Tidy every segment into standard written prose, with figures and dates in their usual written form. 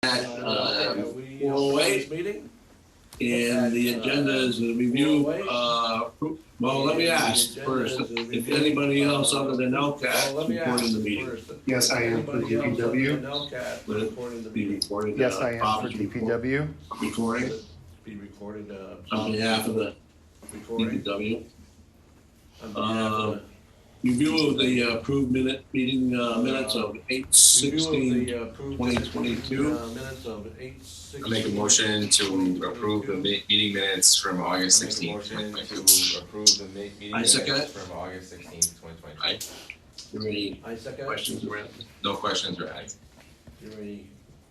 at 4:08, meeting? and the agenda is a review, well, let me ask first, if anybody else other than LCAT is recording the meeting. Yes, I am for DPW. Will be recorded. Yes, I am for Bob's DPW. Recording Be recorded, on behalf of the recording. DPW. On behalf of the- Review of the approved meeting minutes of 8/16/2022. Minutes of 8/16. I'll make a motion to approve the meeting minutes from August 16th, Motion 2022. to approve the meeting I second minutes it. from August 16th, 2022. Aye. Are there any I second. questions around? No questions or ads? You have any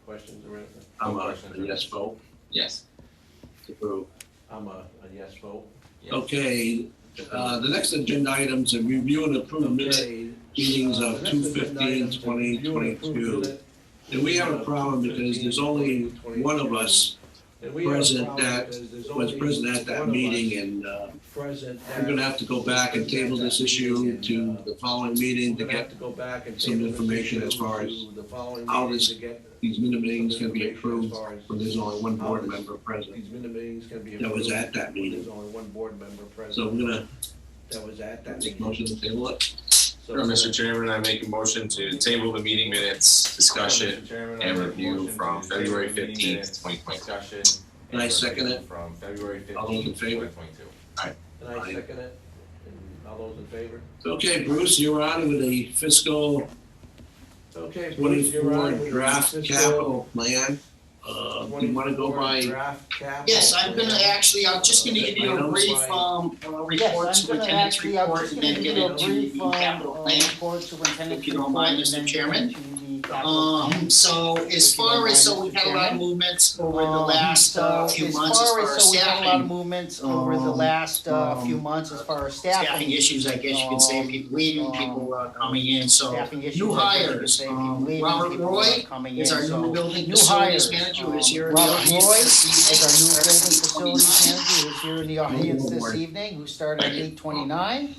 questions around? I'm a questions. yes vote Yes. to approve. I'm a yes vote. Yes. Okay, the next agenda items are review and approve minutes meetings of 2/15/2022. And we have a problem because there's only one of us present that was present at that meeting, and we're gonna have to go back and table this issue to the following meeting to get some information as far as how these minute meetings can be approved when there's only one board member present. That was at that meeting. There's only one board member present. So we're gonna That was at that take meeting. motion to table it. Sure, Mr. Chairman, I make a motion to table the meeting minutes discussion Mr. Chairman, I and make a review motion from to February table the meeting 15th, minutes 2022. Discussion. And I second review it. From February 15th, All those in favor? 2022. And I second it. And all those in favor? Okay, Bruce, you're on with the fiscal Okay. Bruce, you're 24 on with draft fiscal capital plan. You wanna go 24 by, draft capital Yes, I'm gonna plan. actually, I'm just gonna give you a brief, report, superintendent's report, and then get into the capital plan. if you don't mind, Mr. Chairman. So as far as, so we've had a lot of movements over the last few months as far as we had a lot of staffing. movements over the last few months as far as Staffing staffing. issues, I guess you could say, people leaving, people coming in, so. Staffing issues, New I guess you could hires, say, people leaving, Robert people Roy coming is in, our so new building new facilities hires, manager, who is here in the Robert audience Roy this is our new evening. building facilities manager, who is here in the audience this evening, who started at 8/29.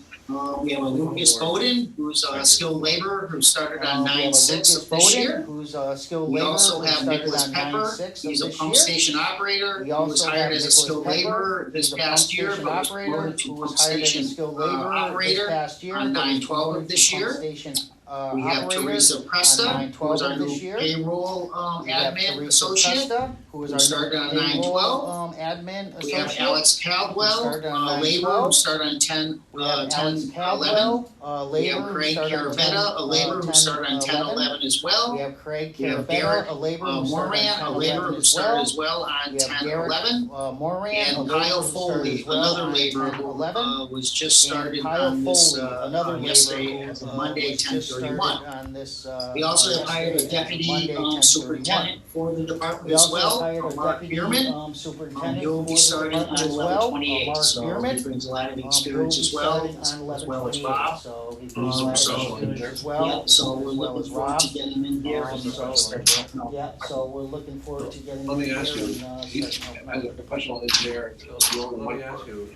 We have a Lucas Bowden, who's a skilled laborer, who started on We have a 9/6 Lucas of this Bowden, year. who's a skilled We laborer, who also have started Nicholas on Pepper, 9/6 of he's a this pump year. station operator, We who was also hired have as a Nicholas skilled Pepper, laborer this who's a past pump year, station but was operator, promoted to who pump was hired as a station skilled laborer this operator past year. on but was 9/12 of this promoted to pump year. station, We have operator Teresa on Presta, who 9/12 is our of new this year. payroll We have admin Teresa associate. Presta, who is who our started on new payroll, 9/12. admin We have associate. Alex Who Caldwell, started on laborer, 9/12. who started on 10, We have Alex 10/11. Caldwell, We labor, have who Craig started on Caravetta, a laborer, who started on 10/11 as well. We have Craig We have Caravetta, Derek, a labor, who started Moran, a on laborer, 10/11 who as started well. as well on We have Derek, 10/11. Moran, a And labor, Kyle who started Foley, as well another on laborer, who 10/11. was just started Kyle on this, Foley, another labor yesterday, who, Monday, was just 10/31. started on this, We also have yesterday, hired a Monday, deputy 10/31. superintendent for the department We as also well, hired a Mark deputy, Bierman. superintendent He'll for be the starting on department as well, 11/28, Mark so he Bierman. brings a lot of He'll experience be as well, starting on as well as 11/28, Bob. so he brings a lot of So, experience as well, Yep, so we're as well looking as forward Rob. to getting him in here. and So, start helping out. Yeah, so we're looking forward to getting let me him ask here you, and, he's, starting as a out. professional engineer, the only Let one me ask for, you,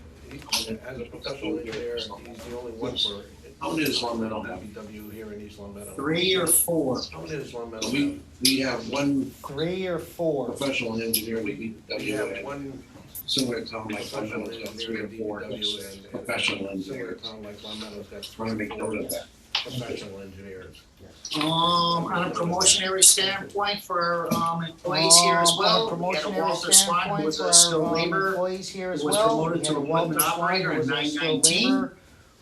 as a professional engineer, he's the only one for. How many does Long Meadow have? DPW here in East Long Meadow. 3 or 4. How many does Long Meadow have? we have one 3 or 4. professional engineer in the We DPW, have and one similar to town like Long professional Meadow's got engineer 3 in or 4 DPW and. professional Similar engineers. town like Long Meadow's got Trying to make note of that. professional engineers. On a promotionary standpoint for employees here as well, we had a Walter Swan, who was a skilled laborer. Employees here as who was well. promoted We to have equipment Walter Swan, operator who in was a skilled 9/19. laborer,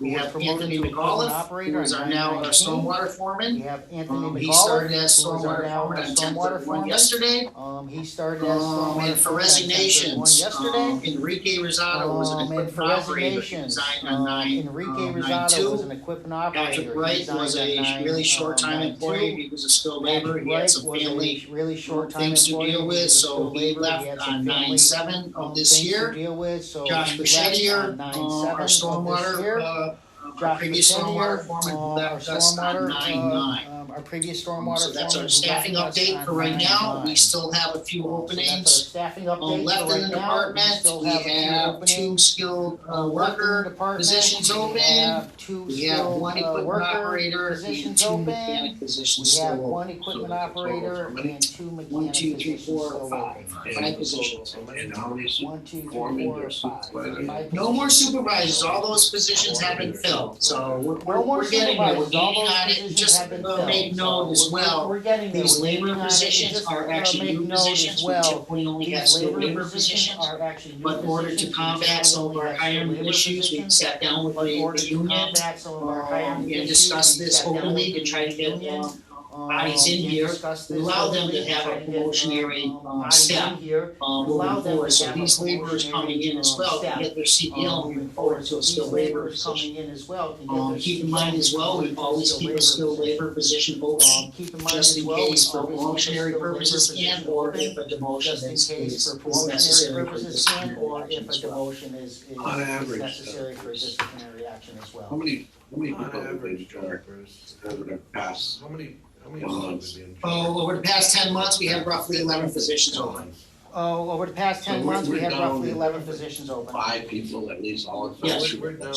We who was have promoted Anthony to equipment McAuliffe, operator who is in now our 9/19. stormwater We foreman. have Anthony He McAuliffe, started as who is our stormwater now foreman on stormwater 10/31 foreman. yesterday. He started as stormwater And for foreman on 10/31 resignations, yesterday. Enrique Rosado was an And equipment for operator, he resignations, resigned on 9, Enrique 9/2. Rosado was an equipment operator. Patrick He Wright resigned was on a 9, really short-time 9/2. employee, he was a skilled laborer, Patrick he had Wright some was family a really short-time things to employee. deal He with, was a so skilled he laborer. left had on some family, 9/7 of this things to year. deal with, so Josh he left Bashetier, on 9/7 our of this stormwater, year. our Josh previous Bashetier, stormwater foreman, our left us on stormwater, 9/9. our previous stormwater. So that's our foreman who staffing left us update on for right now, we 9/9. still have a few So that's our openings. staffing update Left for in right the now, we department, still we have a few have two openings. skilled Left in the worker department, positions we open. have two We have skilled, one equipment worker operator and positions two open. mechanic positions We have still one open. equipment So that's a total of operator how many? and two mechanic 1, 2, 3, positions 4, still 5. open. Five positions. And how many? 1, 2, 3, Foreman 4, or 5. supervisor? Five No more positions. supervisors, all those positions have been filled, so No more we're getting there, we're supervisors, all gaining those on it, positions just have been filled. make note as So well. We're getting there, These we're labor gaining on it. positions Just, are actually make new note as positions, we well. typically only have These skilled labor positions positions. are actually new But in order to positions. We combat typically some of only our have skilled hiring labor issues, we positions. sat down with But in the order to union, combat some of our hiring and issues, discuss we this sat down openly with to the try to get, union, bodies in and here, discussed this allow them openly, to have try a to get, promotionary, bodies step, in here. Allow moving them forward, to so have a these laborers coming in as well, step, to get their CDL moving forward to a These skilled labor laborers position. coming in as well can get their Keep in mind as well, we always keep a skilled labor position open, Keep in mind just as in well, we case for always keep a promotionary skilled labor purposes position and or open, if a demotion just in is case for necessary promotionary for purposes and or disciplinary if a action as well. demotion is On average, necessary for disciplinary action as How well. many people On have been average, charged Chris, over the past? how many Months. have we been? Over the past 10 months, we have roughly 11 positions open. Oh, over the past So 10 we're- months, we we're have down roughly to 11 positions open. 5 people at least all the time. Yes. We're down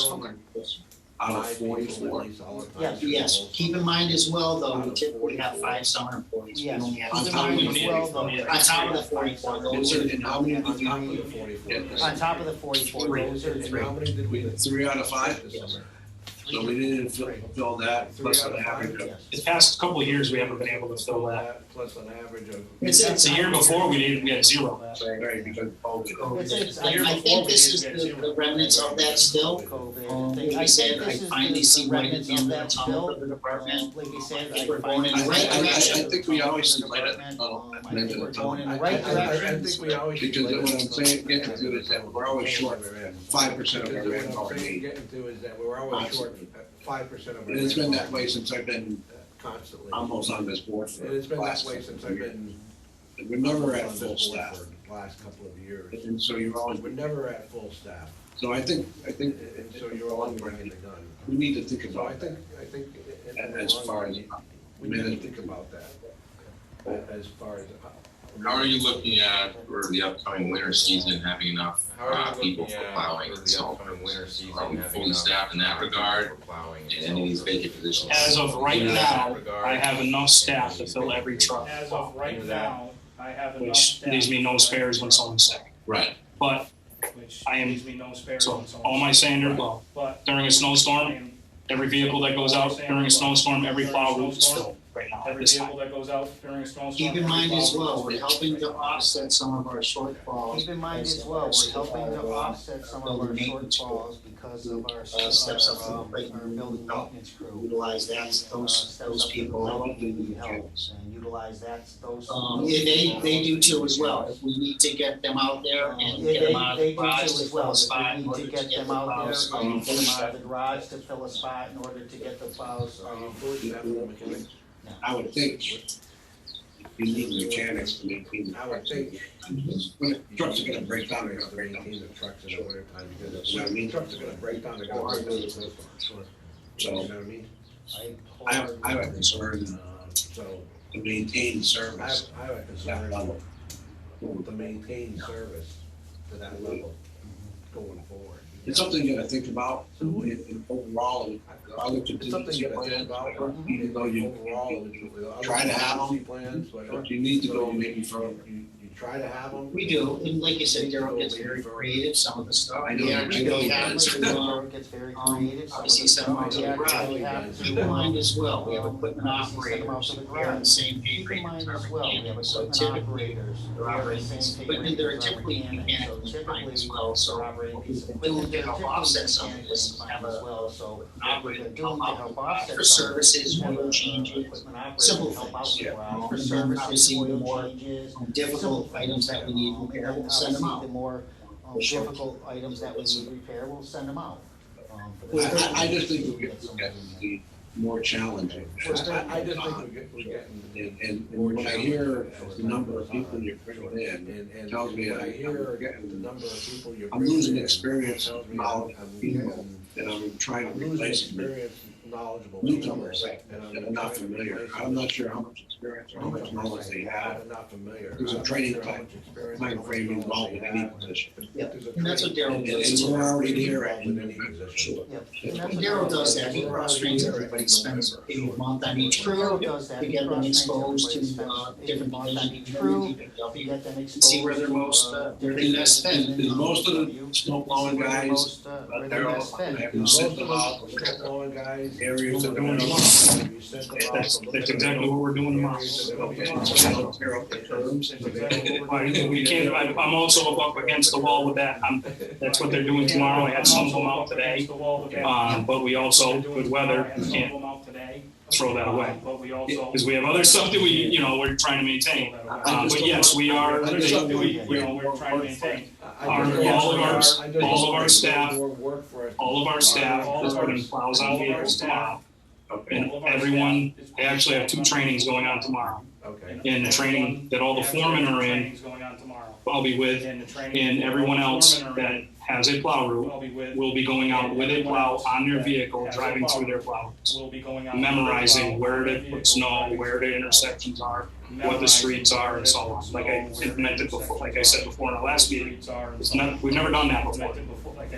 Out of five people at 44. least all the time. Yes. Yes, keep in mind as well, though, we typically have 5 summer employees, we Yes. only have On Keep in top of mind the as well, 44. though. On top of the 44, those are, And how many On did top of you? the 44. On top of the 44, those are And how many did we? 3 out of 5? This Yes. summer? So we didn't fill that, plus 3 out an of 5? average of. Yes. The past couple of years, we haven't been able to fill that. Plus an average of. It's The year before, we had 0. Right, because COVID. It's- I think this is the remnants of that still. COVID. Like I said, I finally see light at the end of the tunnel for the department. Like you said, I think I we're going in the finally- right direction. I think we always see light at the I tunnel at the think end of we're the going in tunnel. the right I direction. think we always. Because what I'm saying, getting to is that we're always short 5% of our What I'm manpower saying, need. getting to is that we're always short 5% of our. And it's been that manpower. way since I've been Constantly. almost on this board for And it's the been that last way couple since of I've years. been. We're never at on this full board staff, for the last couple of years. and so you're always, We're never at full staff, so I think, and so you're always bringing the gun. we need to think So about I that. think. in As the long far run, as we need to management. think about that, as far as. How are you looking at for the upcoming winter season, having enough How are you people looking for at plowing for and the so? upcoming winter season? Are we having fully enough staffed in that regard? for plowing and And any of these so- vacant positions? As of right In that now, regard, I have enough staff to fill every truck, As of right now, I have enough which staff. leaves me no spares when someone's sick. Right. But, Which I am- leaves me no spares so on some. all my saying, well, But during a I snowstorm, am, every vehicle that goes out during a snowstorm, every plow route is filled right now at every this time. vehicle that goes out during a snowstorm. Keep in every mind as plow well, goes we're through. helping to offset some of our shortfalls. Keep in mind as well, we're helping to offset some of our shortfalls because of our, Steps up from the our building maintenance crew. Utilize that, those Steps up to the people. plate and need help, and utilize those. Yeah, they do too as well, if we need to get them out there and get them out of They the do garage too to as fill well, a spot if in we order need to to get get them the out plows. there, get them out of the garage to fill a spot in order to get the plows. Are you fully staffed with the mechanics? I would think you need mechanics to maintain. I would think. When the trucks are gonna break down, they're gonna To break down. maintain the trucks in the winter time, because You know what I mean? trucks are gonna break down, they're gonna break down the snowstorm. You know So what I mean? I have a concern So, to maintain service I have a at that concern level. to maintain service to that level going forward. It's something you gotta think about, overall, and other It's something you gotta think contingency about, plans, even though you overall, try to have them, plans, but but you need to go maybe further. you try to have them. We do, and like you said, Daryl gets very creative, some of the stuff. I know, We I actually know he have does. to, Gets very creative. obviously send them out to the Yeah, garage. we have Keep in mind as well, we have um, equipment obviously send them out operators, to the we're on the garage. same pay Keep grade in mind as our as well, we have mechanics, so equipment typically operators. they're operating piece of equipment, they're typically mechanical inclined as well, so what we've been doing to help offset some of this, have as a well, so operator doing help to out help offset for some of services, have oil a, changes, equipment operator simple to help out things, with yeah. morale. For And then services, obviously the oil more changes. difficult simple items things. that we need repaired, we'll send them Obviously, out. the more For sure. difficult items that we need repair, we'll send them out. For the- I just think we're getting to be more challenging. I just think we're getting. And when I hear the number of people you're bringing in, And tells me when I I'm hear getting- the number of people you're. I'm losing bringing in, experience tells me out I'm people getting- that I'm trying to I'm losing replace them with. experience knowledgeable. newcomers And I'm that are not familiar. I'm not sure how much experience or how much knowledge they have. I'm not familiar. There's a I'm not training sure how time- much experience time or frame knowledge involved they in any have. position. Yep, There's a and that's what training- Daryl does. And we're already there involved in any and position. Yep. And Daryl does that, he cross trains everybody, spends a month on each crew, Daryl does that. to He get them cross-trains exposed to, everybody, spends different a month on divisions, each crew, to DPW, get them exposed see where they're most, where they best fit. Is most of the snow plowing guys, where they're they're all, best I fit. have to Most send of them the out. snowblowing guys. Areas that don't You know. send them out That's to look exactly at what we're doing tomorrow. areas that don't get- Tear up the curbs. We can't, I'm also up against the wall with that. That's what they're doing tomorrow. I had some of them out today. But we also, with weather, we can't throw that away. But we also. Because we have other stuff that we're trying to maintain. But yes, we are, We're trying to maintain. all of our staff is putting plows on vehicles tomorrow. And everyone, they actually have 2 trainings going on tomorrow. Okay. And the training that all the foremen are in, I'll be with, and everyone else that has a plow route will be going out with a plow on their vehicle, driving through their plow routes. Memorizing where to put snow, where the intersections are, what the streets are, and so on. Like I implemented before, like I said before in our last meeting, we've never done that before.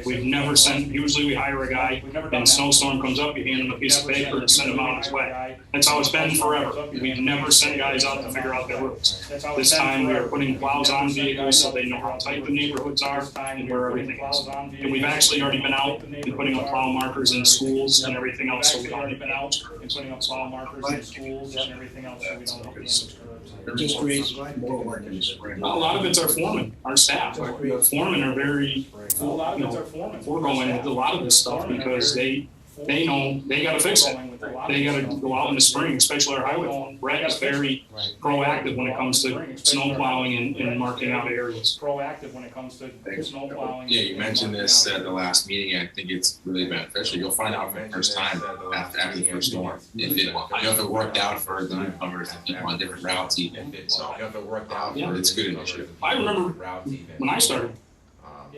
We've never sent, usually we hire a guy, and a snowstorm comes up, you hand him a piece of paper and send him on his way. That's how it's been forever. We've never sent guys out to figure out their routes. This time, we are putting plows on vehicles so they know how tight the neighborhoods are and where everything is. And we've actually already been out and putting up plow markers in schools and everything else, so we don't have damage curves. Putting up plow markers in schools and everything else, so we don't have damage curves. It just creates more work in the spring. A lot of it's our foremen, our staff. The foremen are very, A lot of it's our foreman. foregoing with a lot of this stuff because they know they gotta fix it. They gotta go out in the spring, especially our highway foreman. Brett is very proactive when it comes to snow plowing and marking out areas. Proactive when it comes to snow plowing. Yeah, you mentioned this at the last meeting, and I think it's really beneficial. You'll find out for the first time after the first storm. If it worked out for the newcomers and people on different routes even, so You have it worked out. Yeah. it's a good initiative. I remember Routes even. when I started,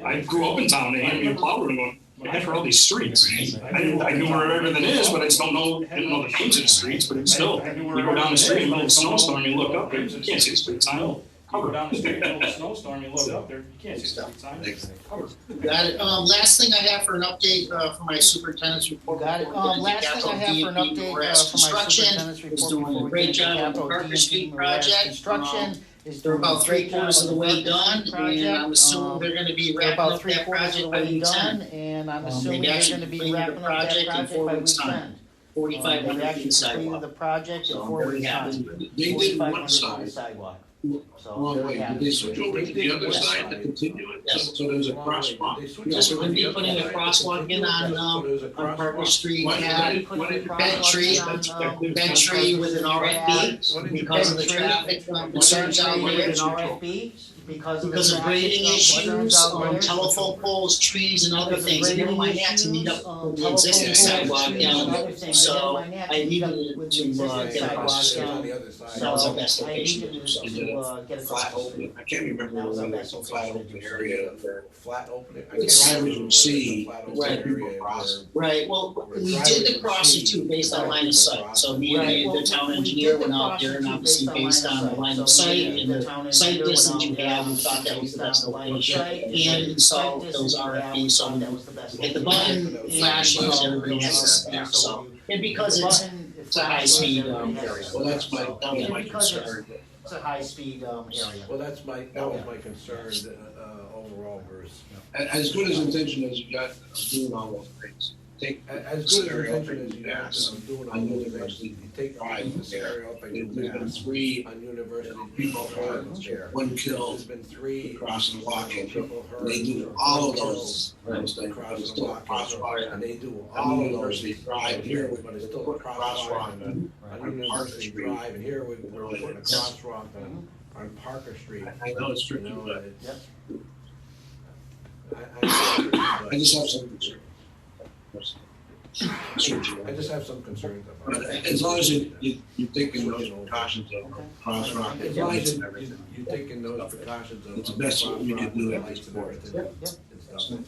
I grew up in town, they handed me a plow route and going, I had all these streets. I knew where everything is, but I just didn't know the names of the streets, but it's still, you go down the street in the middle of a snowstorm, you look up, you can't see the street sign. You go down the street in the middle of a snowstorm, you look up there, you can't see the street sign. Got it. Last thing I have for an update, for my superintendent's report. Got it. before we get Last into thing I have for an capital update, DEP, for my Construction superintendent's is report doing before a we great get into job on the capital Parker DEP Street Morass project. Construction is They're doing a about great job 3/4 of the on way Parker done, Street and I'm project. assuming they're gonna be They're wrapping about up that 3/4 of the project by way week done, 10. and I'm They've assuming they're actually gonna be completed the wrapping up that project in project 4 by week weeks' time. 10. 4,500 They've feet actually completed sidewalk. the project in So I'm 4 very weeks' happy time. with it. They did 4,500 one feet side, of sidewalk. So wrong very way. Did happy. they switch over to the other side to continue it? Yes. So there's a crosswalk. Yes, we're gonna be putting a crosswalk in on Parker Street, yeah, Bentry with an RFB because of the traffic concerns out there. Because of Because of grading issues, telephone telephone poles, trees and other things, and they might have to meet up with the existing sidewalk down there. So I needed to get across the street. That was our best location to do so. Get Flat open, I can't remember whether there's a flat open area where Flat opening. drivers would see Right. people cross. Right, well, we did the crossing too based on line of sight, so me and the town engineer went out there and obviously based on the line of sight and the sight distance you have, we thought that was the best location. And installed those RFBs, so hit the button, flashes, everybody has to stop, so. And because it's a high speed area. Well, that was my concern. It's a high speed area. Well, that was my concern, overall, Bruce. As good as intention as you got doing all those things, take As good scenario as intention as you got, gas. I'm doing On all those University things, you take Drive the scenario up, I do There's been gas. 3 On University. people hurt, there. 1 There's killed, been 3. crossing the block, and people hurt. they do all of those things, but Crossing it's the still a block, crosswalk. and they do On all of University those. Drive here, we But it's still a put crosswalk crosswalk on Parker University Street. Drive, and here we're putting a crosswalk on Parker Street. I know it's You tricky, know, but it's- I just have some concern. I just have some concerns But about it. as long as you're taking those precautions of crosswalk As long as and everything. you're taking those precautions of. It's the best we can do at this lights and point. everything and stuff.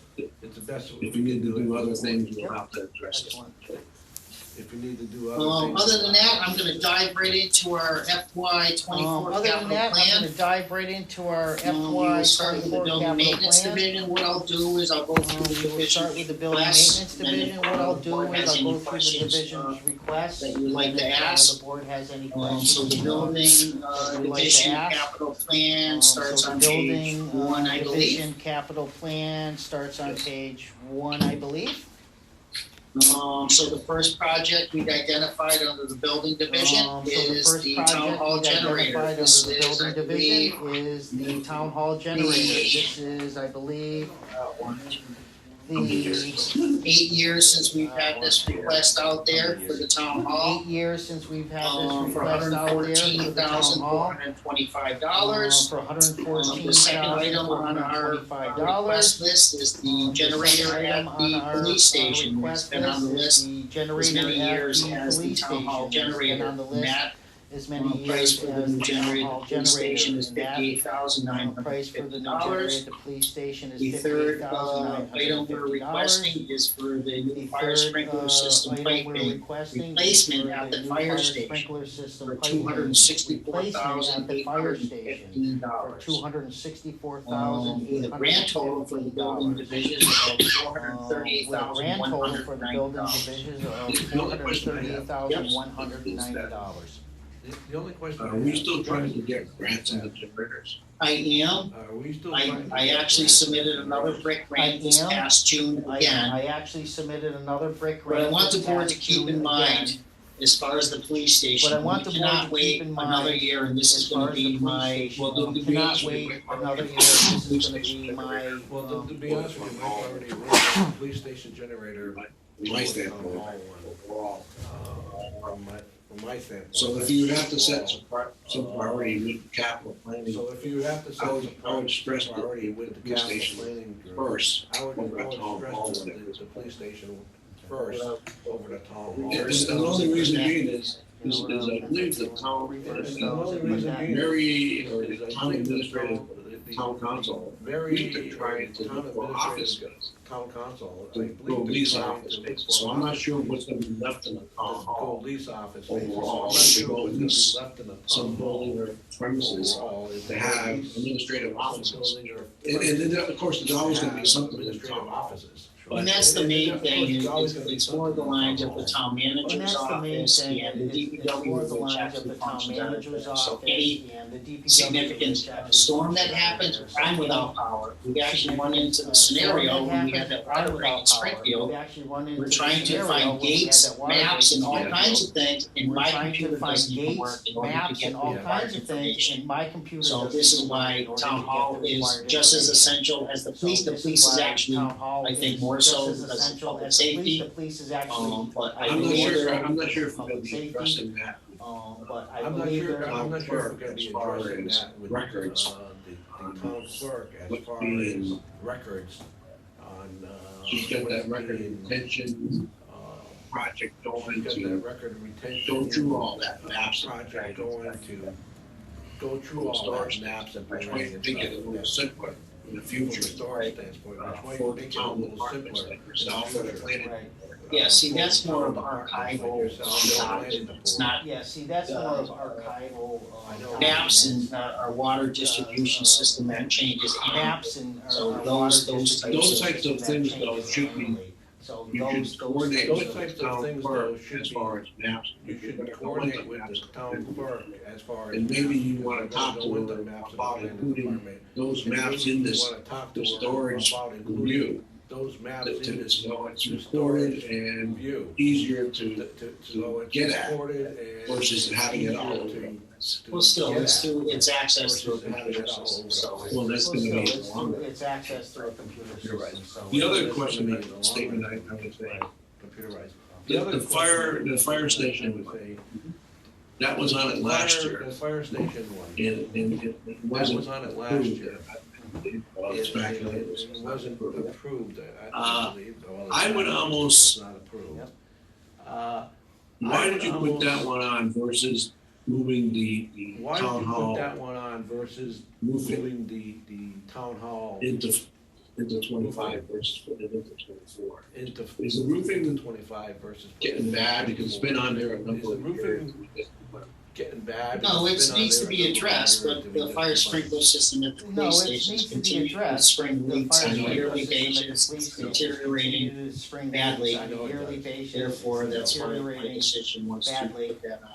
It's the best. If we need to do other things, we'll have to address it. If if you need to do other things. Other than that, I'm gonna dive right into our FY twenty-four Other than capital that, I'm plan. gonna dive right into our We FY will start with the twenty-four building capital maintenance plan. division. What I'll do is I'll go through the We will division start with the building requests, maintenance and then division. What I'll do board is has I'll any go through the questions, division's requests. that you would like and to if ask. the board has any So questions. the building, We'd like to division ask. capital plan starts So on the page building, one, I believe. division capital plan starts on page 1, I believe. So the first project we'd identified under the building division So the is first the town project hall we'd generator. identified under This the is, I building believe, division is the town hall generator. This is, I believe, the 8 years since we've had this request out there for the town hall. 8 years since we've had this For request out there for the town hall. $114,425. For $114,425. The second item on our request list is the generator at the police station. It's been on the list The as generator many at years the as the police town hall station has been generator. on the list Matt, as many price years for the as new the town generator hall at the police generator. station is And that price for the new generator $58,950. at the police station is The third $58,950. item we're requesting is for the The new fire third, sprinkler system item we're piping requesting replacement is for at the new fire station sprinkler system for piping $264,815. for $264,815. The grand total for the building division is about Grand total for the building $438,190. division of The only question I have $438,190. The only question. Are we still trying to get grants in the generators? I am. Are we still I trying to? actually submitted another brick grant this past June again. I actually submitted another brick But I grant. want the this board to past keep in June mind, again. as far as the police station, But I want we the board cannot to wait keep in mind, another year, and this is As far gonna as the be police my, station, well, we to be cannot honest with you, wait Mike, another year, police this is gonna station be my, generator. Well, to be honest with you, Mike already wrote the police station generator. From my standpoint, overall. From my standpoint. So if you have to set some priority with capital planning So if you have to set I would some stress the priority with the police capital station planning group, first, I would over the town hall stress than the police station first over the town hall. And the only reason being is I believe the town, The only reason being very, is I town think the administrative, the town council, very we've been trying to look for office space, town council, I to believe go they're lease trying office to space. look So for I'm not sure what's gonna be left in the town Go hall. lease office space. Overall, I'm not we sure go what's lease gonna be left in the Some town hall building or premises overall. If to they have lease administrative some offices. building or- And then, of course, there's always gonna be something in the Administrative town hall. offices. and that's the main thing, is it's more the lines of the town and manager's that's the main office thing, and the it's DPW, more the which lines of actually the town functions out of manager's there. office So any and the DPW. significant which actually storm that functions out of happens, there. I'm without power. We actually run into the scenario when we had that water break in Springfield. We're trying to find gates, maps, and all kinds of things, and We're my trying to computer find doesn't even work gates, in order to maps, get and the all required kinds of things, information. and my computer So doesn't this is even work why in order to town get hall the is required just as information. essential as the police. The So this police is why actually, town hall I think, is more just so as because of essential public as the police. safety. The police is actually. But I I'm not believe sure, that, I'm not sure if we're gonna Public be safety. addressing that. But I I'm not believe sure, there. I'm not sure if we're gonna be As far addressing as that with, records, the town clerk, as what's far as being- records on, She's got that record being, retention uh, project she's going got that to record retention. go through all that maps. Project going to go through all that Storage maps and Which planning might and make it a stuff. little simpler in the From a future. storage standpoint, which For might the make it a town little departments simpler. like yourself that are planning. Right. yeah, see, that's more of archival documents. It's not Yeah, see, that's more of archival. maps and documents, not our water distribution system that changes. maps and. So our those- water those distribution Those types of system that things, though, changes should be- annually. So You those, should coordinate those with types the of town things, clerk though, should as be- far as maps. You You're should gonna go coordinate into with maps. the town clerk as far as. And maybe you because wanna they're talk gonna to go into her maps and about planning including department. those And maps maybe in you this, wanna talk to the her storage about including review. those maps To, in this. so it's the recorded storage and View. easier to So it's get at recorded and. versus having it all easier over. to- Well, still, get it's at through, it's access through a versus computer having it all system, over so. the place. Well, that's well, gonna still, be it's, longer. it's access through a computer You're right. system, so. The other It's question, gonna be the the statement longer- I would say, Computerized. the fire I station, would say- that was on it last Fire- year. The fire station one. And it That wasn't was on it last approved. year. Well, it's back in It it. wasn't approved, I Uh, believe. Well, it's I would not- almost- it's Not approved. Yep. Why did you put that one on versus moving the Why did town you put hall, that one on versus moving moving the town hall into 25 versus putting it into 24? into. Is the roofing into 25 versus. getting bad because it's been on there a Is number the of roofing years. getting bad? No, It's it been on needs there to a be number of addressed, years. but Do we the get fire the sprinkler system at the No, police it stations needs to be continue with addressed. spring The leaks fire on a sprinkler yearly system at the basis, police station deteriorating continue to spring badly. leaks on a yearly basis. Therefore, that's why my deteriorating decision was to badly. put that on.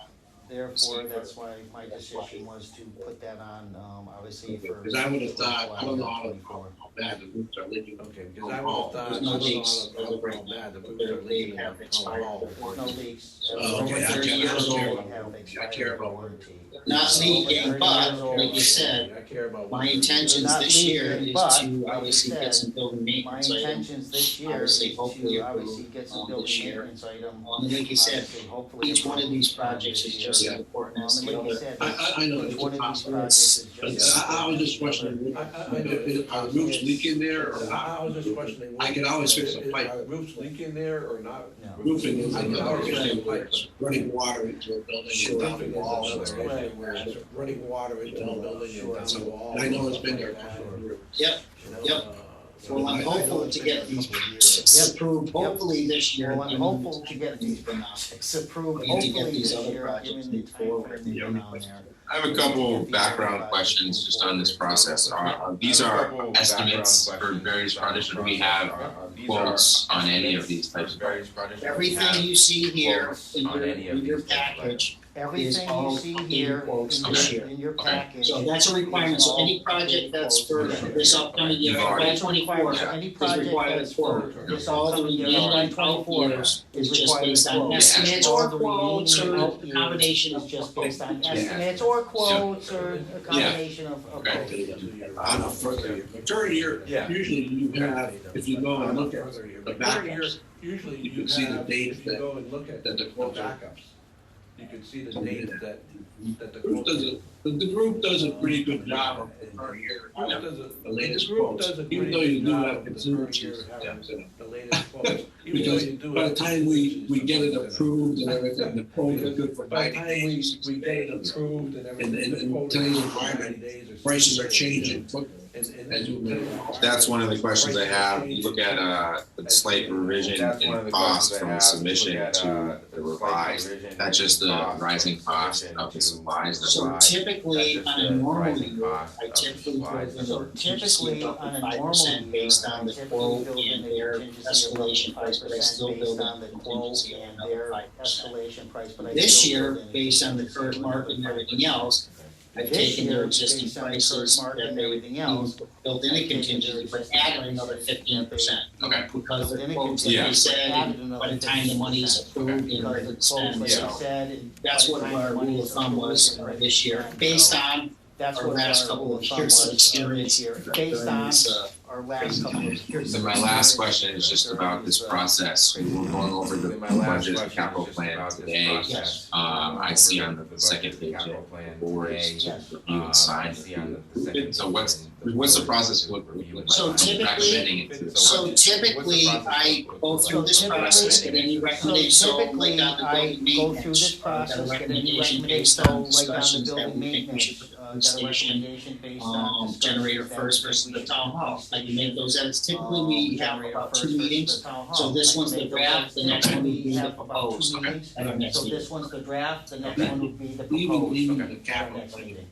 Therefore, that's why my decision was to put that on, obviously for. Because I would have thought, I don't know how 24. bad the roofs are leaking. Okay, because I would have thought. There's no I don't know leaks how as of right bad now. the roofs are They leaking have on town expired hall. No leaks. Oh, okay, Over I 30 care- I years don't care old. about- Have I expired care about- warranty. Not leaking, but like you said, I care about. my intentions Not this year leaking, is but, to like obviously you get said, some building My maintenance items. intentions this year is Obviously, hopefully to approve, obviously get some this building year. maintenance item. And like you said, Obviously, hopefully each one of these approve projects is this just year. as important as And the like you other. said, I know each it's one of these impossible. projects is But just. I was just questioning, are roofs leaking there or not? I was just questioning. I can always fix a pipe. Are roofs leaking there or not? No. Roofing is I can another always issue fix a where pipe. it's running water into a building Sure. and down Roofing the is walls. another Right. issue where it's running water into the building and down the wall. And I know it's been there a couple of years. Yep, yep. Well, I'm hopeful to get these approved hopefully this year. Well, I'm given hopeful the to get time these it's been on. projects approved, We need to get hopefully these this other year, projects given the moved forward. timeframe that's been on there. I have a couple background questions just on this process. These are estimates for various projects. Do we have quotes on any of these types of projects? Various projects. Everything you see here in on any of your these package, Everything you all see updated here quotes in this your, year. in your Okay. package. so that's a requirement, so any project that's for this upcoming year, You've already- FY '24, So any project required that's for quote. this all the upcoming year, remaining FY out 24 years is is just required based on quotes. estimates All or the quotes remaining or out a years combination is of just both. based on estimates or quotes or a combination of Okay. both. On a further, during year, Yeah. usually you have, if you go and look at the backups, Usually you you can see the have, dates if you that- go and look at that the the quotes are. backups, you can see the dates that the Group quotes. does the group does a pretty good job of per year. Group does a- The latest group quotes, does a even pretty though you good do job have of the contingencies. current year having Yeah, The latest quotes. Even though because you do by the have time we get it contingencies, approved and everything, the quote is good for by the 90 time days. we get it approved and everything. And the quote today's is environment, 90 days or Prices are 60 days. changing quickly. And as you know. That's one of the questions I have. You look at the slight revision That's one of in the cost questions I from have. submission Look at, to the revised. revision That's just the cost rising from cost submission of the to supplies that So we're. revised. typically, That's on a just the normal rising year, cost I of the typically supplies. build in So a contingency typically, of on a up to normal 5% year, based I on the typically quote build in and a their contingency of escalation up price, to but I still 5% build based on in the a quote contingency of and another their 5%. escalation price, but I This still year, build in a based on the contingency current of market and another everything else, I've This taken their year, existing based on the prices current market that and they everything else, built in a contingency, but added another 15%. Okay. Because Built the in a quotes that Yeah. they said, added and by another the time the money is 15%. approved and Because ready the to quotes spend, that they so said, and that's by what the time our the money rule is of thumb was approved and ready this to year, spend. based So on that's our what last our couple rule of of thumb years of was, experience this year, based during on this, our last couple of years. So my last question is just about this process. We were going over the My last budget question capital is just plan about this today. process. I see on the budget second page capital that plan the board today. is to Yes. review and sign. I see on the second So page what's when the board process is look reviewing like? So the typically- Recommending it to the So budget. typically, I go through this So process, get any recommendations, so like typically, on the I building go through this maintenance. process, Got a get any recommendation recommendation, based so on like on the discussions that building we think we maintenance, should put got in a the station. recommendation based on discussions Generator that first we versus think the we town should hall, put I in can make those edits, typically we have generator about first 2 versus meetings. the town hall. So this I one's can the make those draft, edits. the next one would be We the have about 2 proposed. meetings. At our next So meeting. this one's the draft, the next one would be the Even proposed. the at our capital next plan, meeting.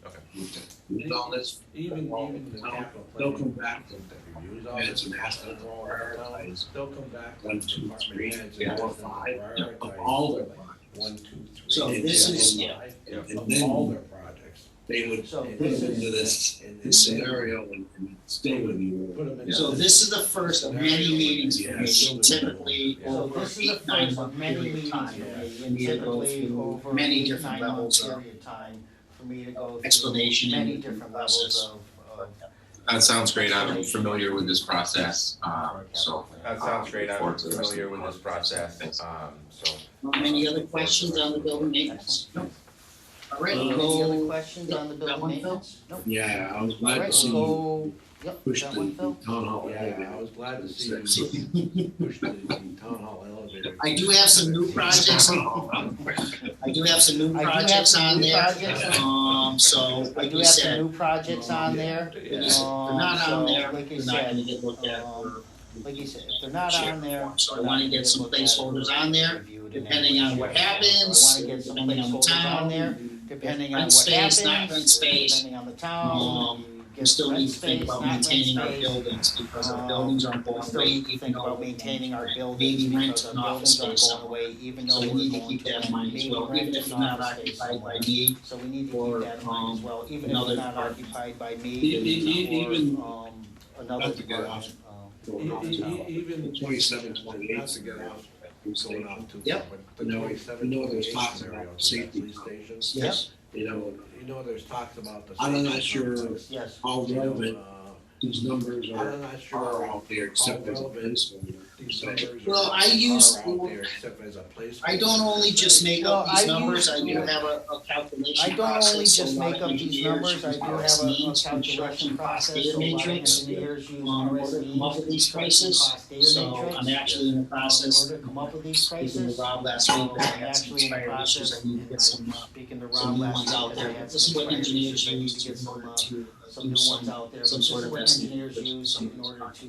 with all this, Even the capital plan. they'll come back to Reviews all and this some ask them stuff, to all that stuff. prioritize They'll come back. 1, 2, 3, Department heads 4, and 5 of prioritize all their projects. 1, 2, 3. So this is- yeah. And Of then- all their projects. They would So put this them is, into this And scenario and stay with you. Put 'em in. So this is the first of many meetings for me, Yes. typically so over this is the 8-9 first month of many period of meetings time. for me, We and need to go typically through over many 8, different 9 month levels of period of time for me to go through explanation and many different levels of That sounds great. I'm familiar with this process, so. That sounds great, look I'm forward to the rest of familiar the with this month. process, Thanks. so. Any other questions on the building maintenance? No. All right, Any other go, questions on the that building one, Phil? maintenance? Nope. Yeah, I was glad to Alright, see you so, yep, push that the one, Phil? town hall. Yeah, I was glad to see you push the town hall elevator. I do have some new projects, I do have some new I do have projects some on new there, projects. so I like do you have some said, new projects on there. if they're not on So, there, like you they're not said, gonna get looked at for like you said, if they're not on there. So I wanna get some placeholders on there, depending on what happens, I wanna get some depending on the placeholders on town. there, depending on Rent what space, happens, not rent space. depending on the town. We still Get need rent to think space, about not rent maintaining our space. buildings, because our buildings aren't We going still away, need to even think though about we're maintaining our buildings, maybe rent because an our office buildings space aren't going away, even So though we we're need to going keep to that in mind as maybe well, rent even if an it's not office space occupied by somewhere. me. So we need to or, keep that in mind as well, even if another it's not department. occupied by me, Even- or, another not to get department. off- Even 27, 28. Not to get off, going off too Yep. far, but the You know, 27, you know, there's 28 talks scenarios about with safety police stations. Yes. You know, You know, there's talks about the. I'm not safety sure complex. Yes, how You know, relevant these numbers I'm are not sure out there except as a these placeholder. numbers Well, are I use- out there except as a placeholder. I don't only just make up Well, these I numbers, use- I do have a calculation I don't process. only so just a lot make of up these engineers numbers, I use do have a RSMeans, calculation construction cost process, data so a lot of matrix. engineers use In order to come up with these prices, cost data so matrix. I'm actually in the In process. order to come up with these Speaking prices. to Rob last week, I I'm had some actually in the expired issues, process, I need to get some, speaking to some Rob new last ones week, out I there. had This is some what expired engineers issues, I need use to get in order to some new ones out there. some But sort this is of what estimate. engineers use in order to,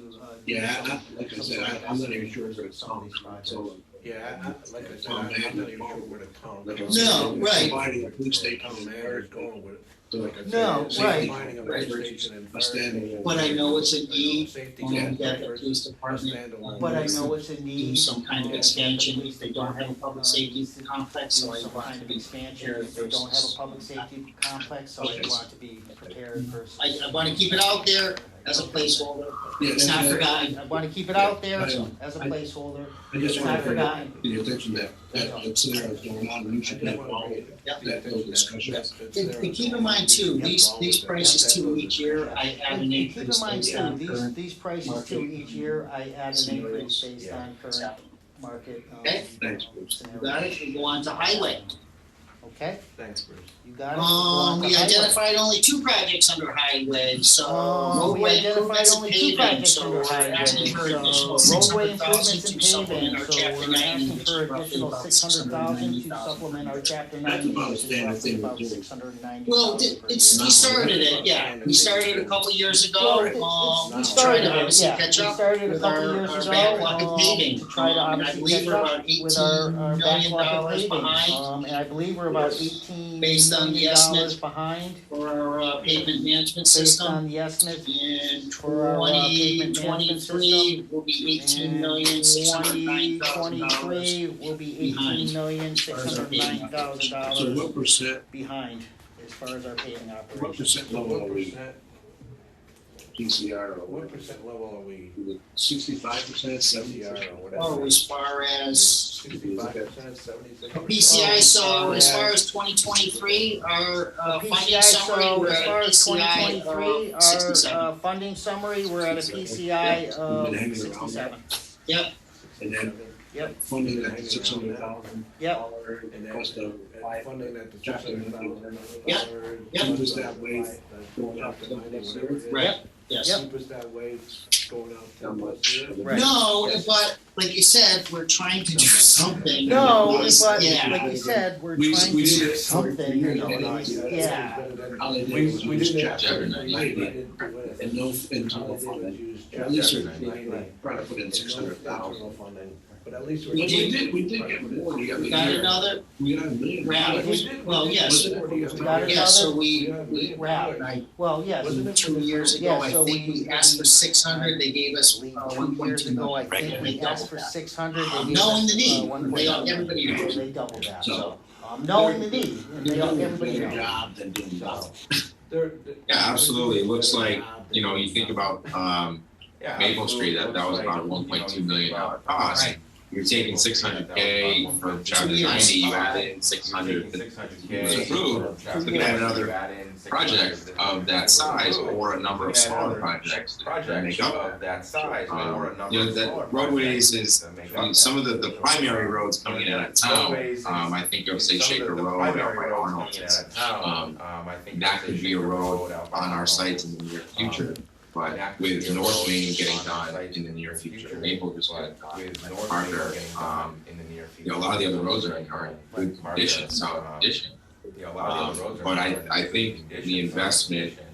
Yeah, do like I some said, sort of I'm not even estimate sure for where it's some of coming these from, projects. so. Yeah, like I said, I'm not even sure where the town. Like I council- said, No, right. Providing the police station Town is manager's there, going with it. so Like I said, No, safety right. finding a Right. police station and A fire standalone. station. But I know it's a You know, need, safety when we complex get the versus police a department. standalone. But I know it's a need. Do some kind of that expansion the if they don't have a public safety complex, so I some want kind to of be expansion, prepared if they don't have a versus. public safety complex, so I Okay. want to be prepared versus. I wanna keep it out there as a placeholder, Yeah, it's not and, forgotten. I wanna keep it out there I know. as a placeholder, I just it's want not to forgotten. bring your attention that that scenario is going on, and you should have all that those discussions. And keep in mind too, these prices too, each year I add an And keep in increase mind based too, on current. these prices too, each year I add an increase based on current market, Okay. Thanks, Bruce. You got it, we go on to highway. Okay, Thanks, Bruce. you got it. We'll go on to We highway. identified only 2 projects under highway, so We roadway identified improvements and only 2 paving, projects so under we're highway, asking for additional so roadway 600,000 improvements to and supplement paving, our so chapter we're 90, asking which for is roughly additional about 600,000 to 690,000. supplement our chapter That's 90, about a which is standard roughly thing about to do. 690,000 Well, per year. we started it, yeah, we started a couple years Well, ago, we trying started to it, obviously yeah, catch we up started a with couple our years ago, backlog of paving. to try to I obviously believe catch we're up about with our $18 million backlog of paving. behind. And I believe we're about $18 Based on the million estimates behind, for our pavement management based system. on the estimates. In For our, pavement management 2023 will be $18,609,000 2023 will be $18,609,000 So what percent, behind as far as our paving what operations. percent level What are we, percent, PCR or what what? percent level are we, 65%, 70%? CR or whatever? Oh, as far as 65%, 76%? PCI, so as far as 2023, our funding PCI, summary, so we're as at far a as PCI 2023, of 67. our funding summary, we're at a PCI of Been hanging around 67. Yep, And then Yep. funding at $600,000. Yep. And then, Cost of and funding at the Chapter 600,000. Yep. Yep. Keep us that way going up to whatever. right, yes. Keep us that way going out How 10 much? plus years. Right. No, but like you said, we're trying to do something. No, Because, but yeah. like you said, we're We- trying we to do did it something, you know, yeah. All they did was We use didn't have chapter to. 90 and no, and All no they did was funding. use At least chapter we're 90. trying to put in 600,000. But at least we're. We did get more, you got We the got year. another We got $1 million. round, well, yes, got yeah, so another? we, Round. like, Well, yes, 2 years ago, Yeah, I so think we asked for 600, they gave us 2 years 1.2 ago, I million. think we asked for 600, they gave Knowing us, the need, 1.2 everybody million. knows. They doubled that, So- so, knowing the need, and They're they, doing a everybody better knows. job than doing that. Yeah, absolutely. It looks like, you know, you think about Maple Street, that was about a $1.2 million cost. Right. You're taking $600K from chapter 90, you add in 600 to was approved. Looking at another project of that size or a number of smaller projects that make up that size or a number you know, of that smaller roadways projects is, that make I mean, up some of that. the primary roads coming in out of town, I think of say Shaker Road out by Arnold. I think That could be a road on our sites in the near future. But with North Main getting done in the near future, Maple just got done. With North Parker, Main getting done in the near future. You know, a lot of the other roads are in good condition, solid condition. Yeah, a lot of the other roads are But in I good think condition, the investment solid condition.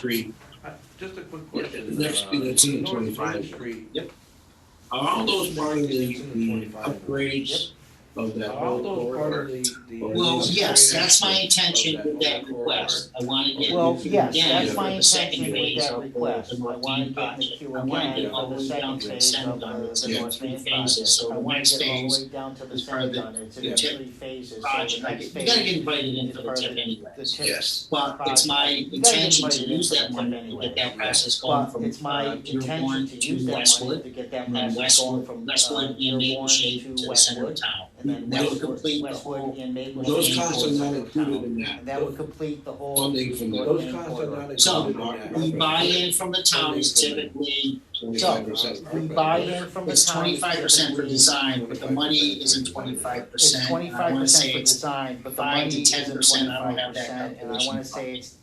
Street Just a quick Yeah, question. the next thing that's in North 25. Main Street, Are all those part of the upgrades of that are all whole those part of corridor? the? Well, yes, that's my intention with that request. I wanna get Well, into yes, again that's my for the second intention with phase that of request. the I North wanna Main get in the project. queue I wanna again get all for the the way down second to the phase Senate of gun, it's the in North three Main phases, project. so I the wanna next get all the phase way down to the is part Senate of the gun, it's in the tip three phases, so the project. next You phase. gotta get invited in is for the part of tip anyway. the tip Yes. But it's my project. You gotta get intention to invited in use for the that tip money to anyway. get that process going But from it's my intention Dearborn to to use that money Westwood, to get that and then process going Westwood, from Westwood and Dearborn Maple Shade to to the center of Westwood. town. And then That would Westwood, complete the Westwood whole. and Maple. Those Shade costs are to not center of included town. in that. And that would complete the whole. Funding from the- North Those Main costs are corridor. not included So, in that. we buy in from the town is typically, 25%. We buy in from the it's town. 25% for typically- design, but the money isn't 25%. It's 25% for design, but the 5 money to isn't 10%, I don't have that 25%, and I wanna say it's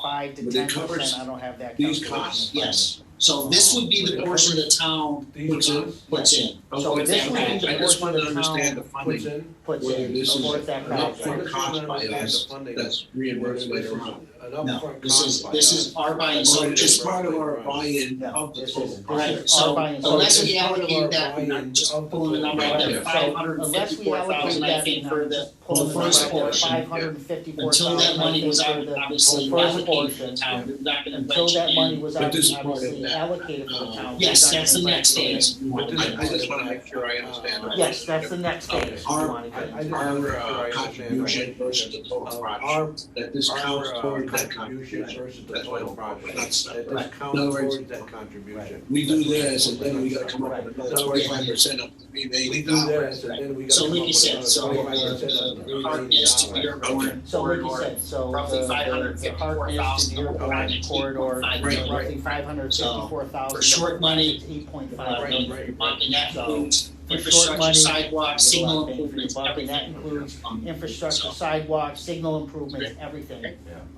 5 to But it 10%, covers I don't have that these calculation. costs, in front of me. Yes, so this would be the portion the town These costs puts in. So Okay, this would be I the just want to portion the town understand the puts funding, in. Puts whether in, this is towards that an project. upfront cost by us that's reimbursed later on. No, this is our buying, So so it's just, part of our buy-in No, of the this total is- project. this is our so buying. unless So we it's part of allocate our that, we're not buy-in just of the pulling the number out Yeah. there, 554,000, I think, for the first portion. $554,000. Until that money was for the- obviously for the first allocated for the portion. town, we're not gonna Until budget that money in. was But this is part of obviously that. allocated for the town. Yes, we're not that's the gonna next budget phase. in. I just want to make sure I understand. Yes, that's the next phase. we Our- wanna get into. Our contribution versus the total project, that this counts toward that contribution. Versus the That's why total I'm- project. that's- That right. this counts In other words, towards that contribution. We do this, and then we gotta come up with another 25% of the We remaining do dollars. this, and then we gotta So come like up you with said, another so 25% of the hardness to $380. Dearborn So like you corridor, said, so roughly the hardness to 554,000 Dearborn project, corridor, 8.5 million. roughly 554,000. For short money, 8.5 Right, million. right. and that includes For short infrastructure, money, sidewalks, you get a lot signal of bang for your improvements, buck, and everything. that includes infrastructure, So- sidewalks, signal improvements, everything.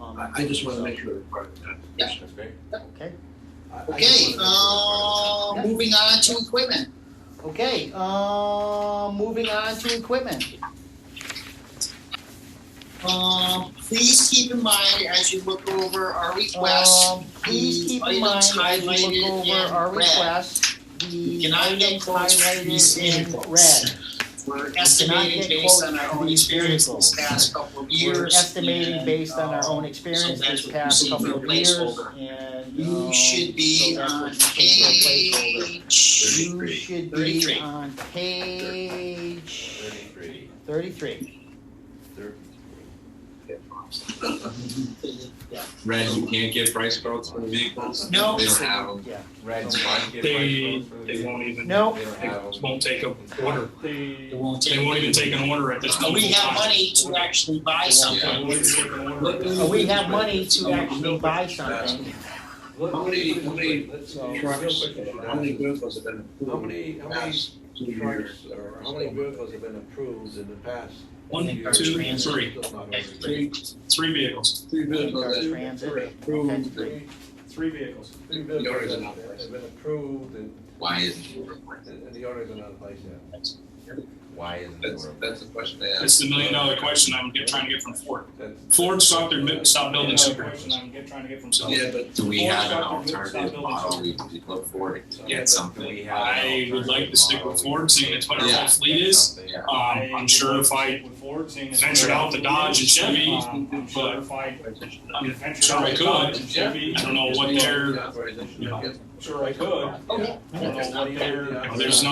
I just wanna make sure we're part of that. Yeah. That's great. Okay, Okay, moving on to equipment. okay, moving on to equipment. Please keep in mind as you look over our requests, Please keep in the mind, items as you look highlighted over in our red. request, the Cannot get items quotes for these highlighted in vehicles. red. We're estimating get based on quotes our for own these experience vehicles. this past couple of years. We're estimating and, based on our own experience so that's this what you past see couple for of a years, placeholder. and, You should be so that's on what you see for a placeholder. page. You should be 33. on page 33. 33. Red, you can't get price quotes for the vehicles? No. They don't have them. Yeah. Red, That's fine. They won't even, No. They don't they have them. won't take a order. It won't take. They won't even take an order at this But point. we have money to actually buy something. We have money to actually buy something. How many So, trucks, real quick, how many vehicles have been How approved many, in the past 2 years? trucks, or how many vehicles have been approved in the past? 1, 2, 3, three vehicles. 3 vehicles that Transit. were Okay, approved. three. Three vehicles. Three The orders vehicles are not that placed. have been approved and, Why isn't it replaced? and the orders are not placed yet. Why isn't the order? That's the question they ask. It's the $1 million question trying to get from Ford. That's- Ford stopped building Another super. question I'm trying to get from. Yeah, but Do we Ford have an stopped building- alternative stopped model building we could look for to Do get something? we have an I would like to stick with Ford, seeing it's what our Yeah. whole fleet is. Yeah. I'm sure if I ventured out to Dodge and Chevy, I'm sure if I I'm ventured sure out I to could. Dodge and Chevy, I don't know what their, sure I could. I don't know what their. there's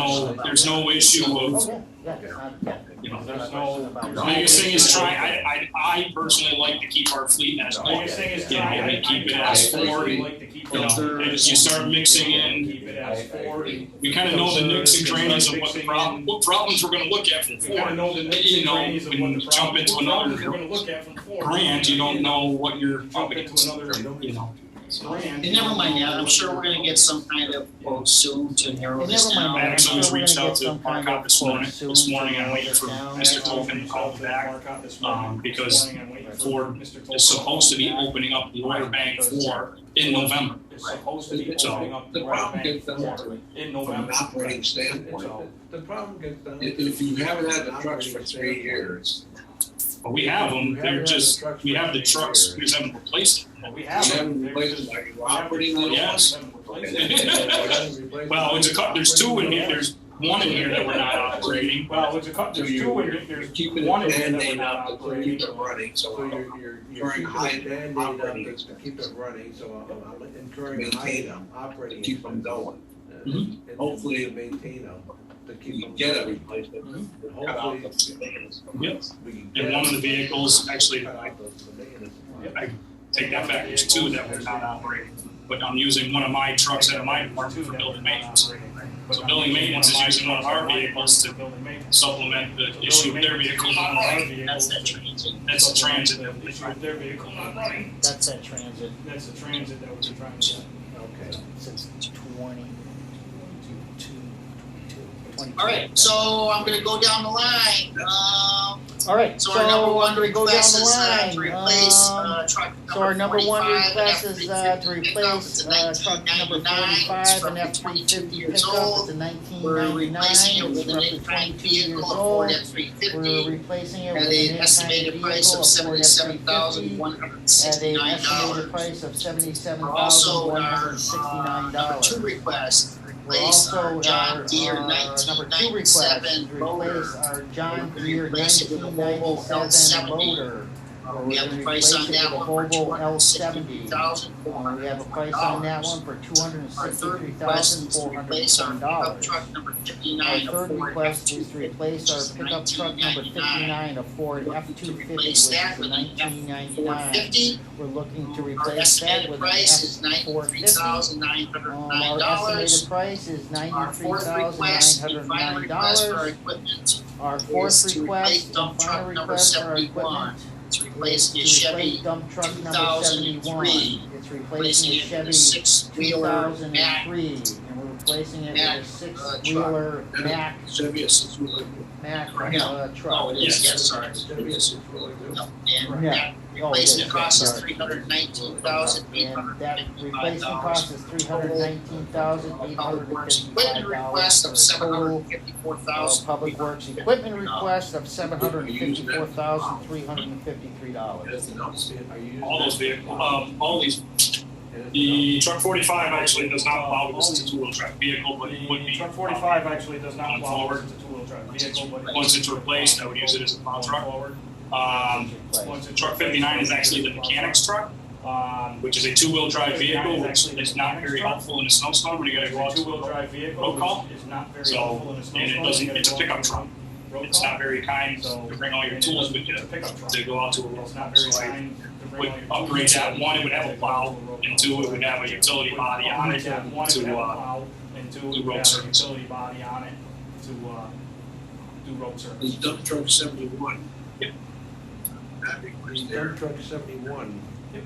no issue Oh, of, yeah, yeah, it's not, yeah. you know, There's no. the biggest thing is I personally like to keep our fleet as The biggest Ford. thing is You know, try, we keep it I as personally 40, like to keep. you know, as you start mixing in, Keep it as 40. we kind of know the nooks and crannies of what problems we're gonna look at from We kind of Ford. know the nicks You and know, crannies of when what you the jump into problems another we're gonna look at from Ford. Grant, you don't know what you're up Jump into against, another you know. brand. And never mind that, I'm sure we're gonna get some kind of quote soon to narrow And this never down. mind I that. actually was We're gonna reached get out to some kind Mark of this morning. quote soon This to morning I'm narrow waiting this for down. Mr. Tolkien to call back, because Ford is is supposed to be opening up the order bank for in November. Is supposed to be So, opening up the the order problem bank gets down for to, in from an November. operating standpoint, The problem gets down. if you haven't had the trucks for 3 years, But we have them, they're just, we have the trucks, we just haven't replaced them. Well, we You have them. haven't They're replaced just- them, are you operating them? Yes. Well, it's there's two in here, there's one in here that we're not operating. Well, there's So there's you're- two in you're here, there's keeping one it in here that we're Band-Aid not up to operating. keep it running, So so you're During keeping high a Band-Aid operating up to keep it running, so I'm incurring Maintain high them, operating. keep them expenses. going. Mhm. And Hopefully- to maintain them, to keep We them. can get a going. replacement. And Cut out hopefully, the- Yep. we can And get one of the them. vehicles, actually, Cut I out the maintenance. I take that back, there's two that we're not operating. But I'm using one of my trucks out of my department for building maintenance. So building maintenance is using one of our vehicles to supplement the issue of their vehicle not running. That's that transit. That's the transit that The we're issue trying. with their vehicle not running. That's that transit That's the transit that we're trying to get. Okay. since 22. All right, so I'm gonna go down the line. All right, So our number one I'm gonna go down request the is line. to replace So truck our number number one 45, request an is F-350 to pickup. replace It's a truck number 1999, 45, it's an roughly 22 F-350 years pickup, old. it's a We're 1999, replacing it it's with an roughly in-kind 22 vehicle, years a Ford old. F-350. We're replacing it with At an an in-kind estimated vehicle, price a of Ford $77,169. F-350, at an estimated price of Also, our $77,169. number two request, We're replace also, our John our, Deere number two request is 1997 to motor. replace our John Deere Replace it with a Volvo 1997 L70. motor. We have a price on that one for $263,400. We have a price on that one for Our third request is to replace our pickup $263,400. truck number Our 59, a third Ford request is to F-250, replace our pickup truck number 59, a Ford F-250, which replace is that a with an 1999. F-450. We're looking to Our replace that estimated with an price is F-450. Our $93,909. estimated price is Our fourth request, and final request for our $93,909. equipment, Our is fourth to request replace and dump truck final number request for our 71. equipment to replace the is to replace Chevy dump truck number 2003. 71. It's replacing replacing a it with a Chevy six-wheeler Mack. 2003, and we're replacing it Mack, with a six-wheeler Mack, Chevy six-wheeler. truck. Oh, it is, yes, sorry. Chevy six-wheeler. No, and Yeah. that Oh, it is, replacement cost is sorry. $319,855. And that replacement cost is $319,855. Equipment request of Total $754,000. Public Works equipment request of $754,353. Anything else? Are you using All those that? vehicles, all these, Anything the truck 45 actually does not plow this as a two-wheel drive vehicle, but it would The be. truck 45 actually does not Going plow forward. as a two-wheel drive vehicle, but. Once it's replaced, I would use it as a plow Going truck. forward. Once the truck 59 is actually the mechanic's truck, which is a two-wheel drive vehicle, which is not very helpful in a snowstorm when you gotta go out to Two-wheel drive vehicle, road call. which is not very So, helpful in a and snowstorm. it doesn't, You it's a gotta go pickup truck. road It's call. not very kind So- to bring all your tools with you It's a pickup truck. to go out to a road It's not call. very So I kind to bring would all your upgrade tools that. with One, you it would have a to go plow, to road and call. two, it would have a utility body on it Upgrade that. One, it to, would have a plow, and two, do it would road have a service. utility body on it to, do road The service. dump truck 71. Yep. That The requires dump there. truck 71. Yep.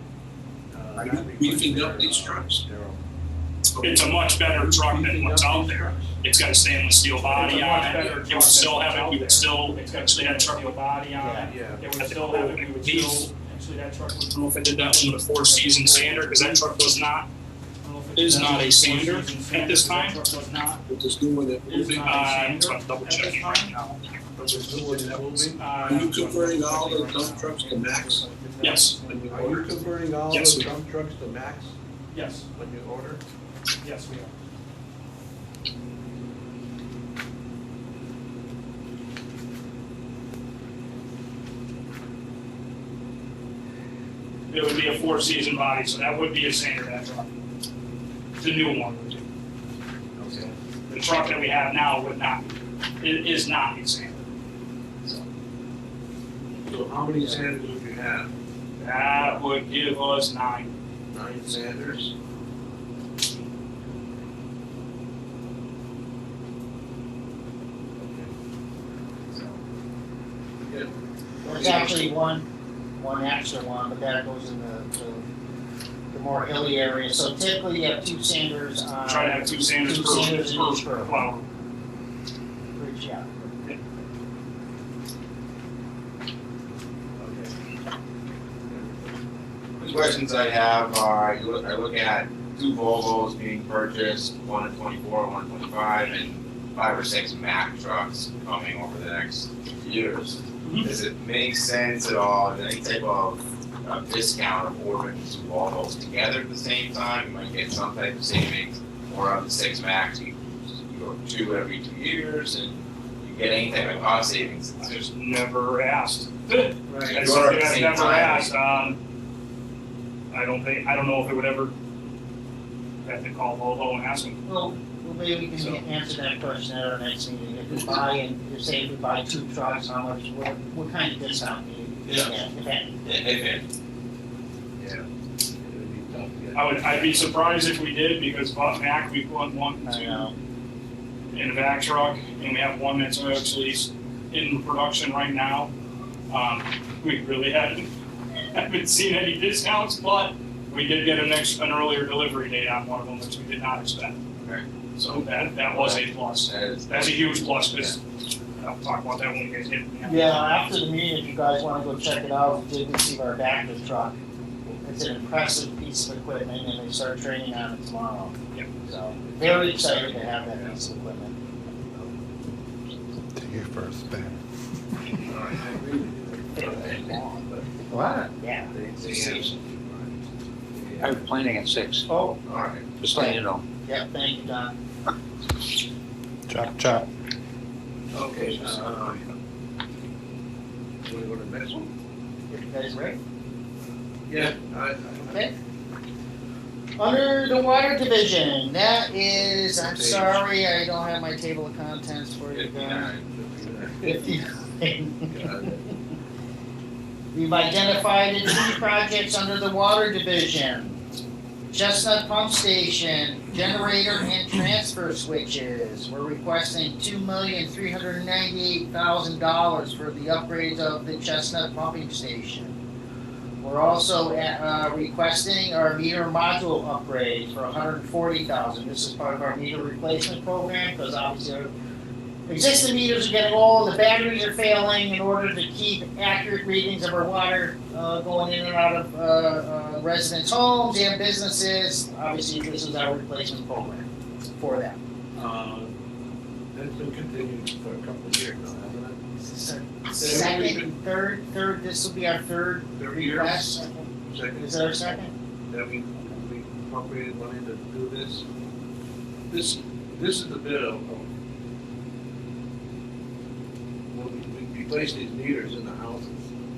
Are you that requires beefing up their, these trucks? Daryl. it's a much better truck than what's out there. It's got a stainless steel body on it, it would still have it, we would still, It's got a actually that truck steel would, body on it. Yeah. It would still have it, we would still, actually, that truck would. I don't know if I did that one with a four-season sander, because that truck was not, I don't know if it is does not a have sander four-season at this sander, time. that truck was not. What does do with it? Is not a I'm sander gonna double at check this it right time. now. What they're doing, it will be? Are you converting all the dump trucks to Max? Yes. When you Are you order? converting all Yes, those we are. dump trucks to Max Yes, when you order? yes, we are. It would be a four-season body, so that would be a sander, that truck. The new one would do. Okay. The truck that we have now would not, it is not a sander. So how many sanders would you have? That would give us 9. 9 sanders? There's actually one extra one, but that goes in the more hilly areas. So typically you have two sanders on. Try to have 2 sanders Two sanders in each per per- plow. for each, yeah. The questions I have are, I look at 2 Volvos being purchased, one in 24, one in 25, and 5 or 6 Mack trucks coming over the next few years. Does it make sense at all, any type of discount of ordering two all those together at the same time? You might get some type of savings, or on the six max, you go 2 every 2 years, and you get any type of cost savings. I just never asked. Right. That's Or something at the I've same never time. asked. I don't know if it would ever have to call Volvo and ask them. Well, maybe we So- can answer that question at our next meeting. If we buy, and you say if we buy 2 trucks, how much, what kind of discount do you Yeah. get, if any? If it, Yeah. It would be tough to get. I'd be surprised if we did, because Mac, we put one, I know. in a vac truck, and we have one that's actually in production right now. We really haven't seen any discounts, but we did get an earlier delivery date on one of them, which we did not expect. Okay. So that was a plus. That's a huge plus, because I'll talk about that when we guys get. Yeah, after the meeting, if you guys wanna go check it out, we did receive our Vector truck. It's an impressive piece of equipment, and they start training on it tomorrow. Yep. So, very excited to have that piece of equipment. Take your first spin. All right, I agree with you. What? Yeah. They have some. I was planning at 6, Oh, All right. just letting you know. yeah, thank you, Don. Chop, chop. Okay, Want to go to the next one? If you guys ready? yeah, Okay. Under the water division, that is, I'm sorry, I don't have my table of contents for you guys. 59. We've identified the 2 projects under the water division. Chestnut Pump Station, generator and transfer switches. We're requesting $2,398,000 for the upgrades of the Chestnut Pumping Station. We're also requesting our meter module upgrade for $140,000. This is part of our meter replacement program, because obviously our existing meters are getting old, the batteries are failing. In order to keep accurate readings of our water going in and out of residents' homes and businesses, obviously this is our replacement program for that. That's been continued for a couple of years now, hasn't it? Second, third, this will be our third request. Second, Is there a second? that we appropriated money to do this. This is the bit of, when we place these meters in the houses,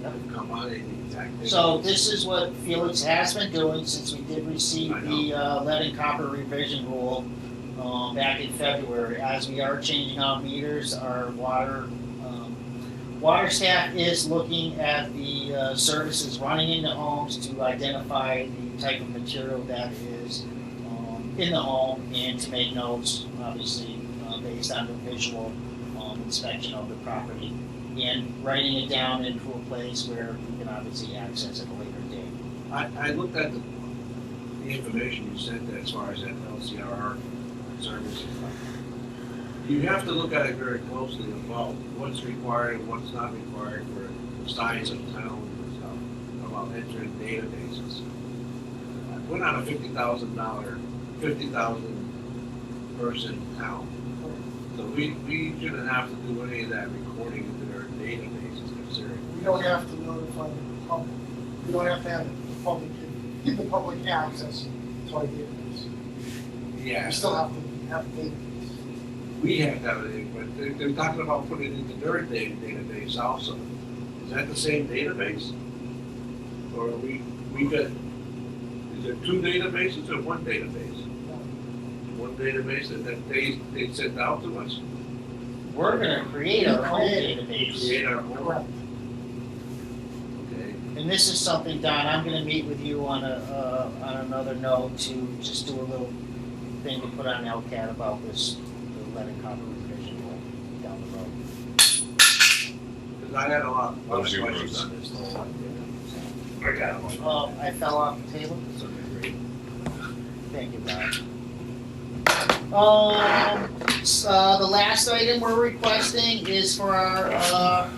Yep. come on in the exact. So this is what Felix has been doing since we did receive the lead and copper revision rule back in February. As we are changing out meters, our water staff is looking at the services running into homes to identify the type of material that is in the home and to make notes, obviously, based on the visual inspection of the property, and writing it down into a place where we can obviously access at a later date. I looked at the information you sent as far as that LCRR service. You have to look at it very closely about what's required and what's not required for the size of town and stuff, about entering databases. We're not a $50,000 person town. So we shouldn't have to do any of that recording into their databases necessarily. We don't have to notify the public. We don't have to have the public, give the public access to our database. Yeah. We still have to have a database. We have to have it, but they're talking about putting it into their database also. Is that the same database? Or are we got, is there 2 databases or 1 database? One database that they sent out to us? We're gonna create our own database. Create our own, Correct. okay. And this is something, Don, I'm gonna meet with you on another note to just do a little thing to put on LCAT about this, the lead and copper revision down the road. Because I had a lot of Those are questions yours. on this whole idea. I fell off the table? Thank you, Don. The last item we're requesting is for our,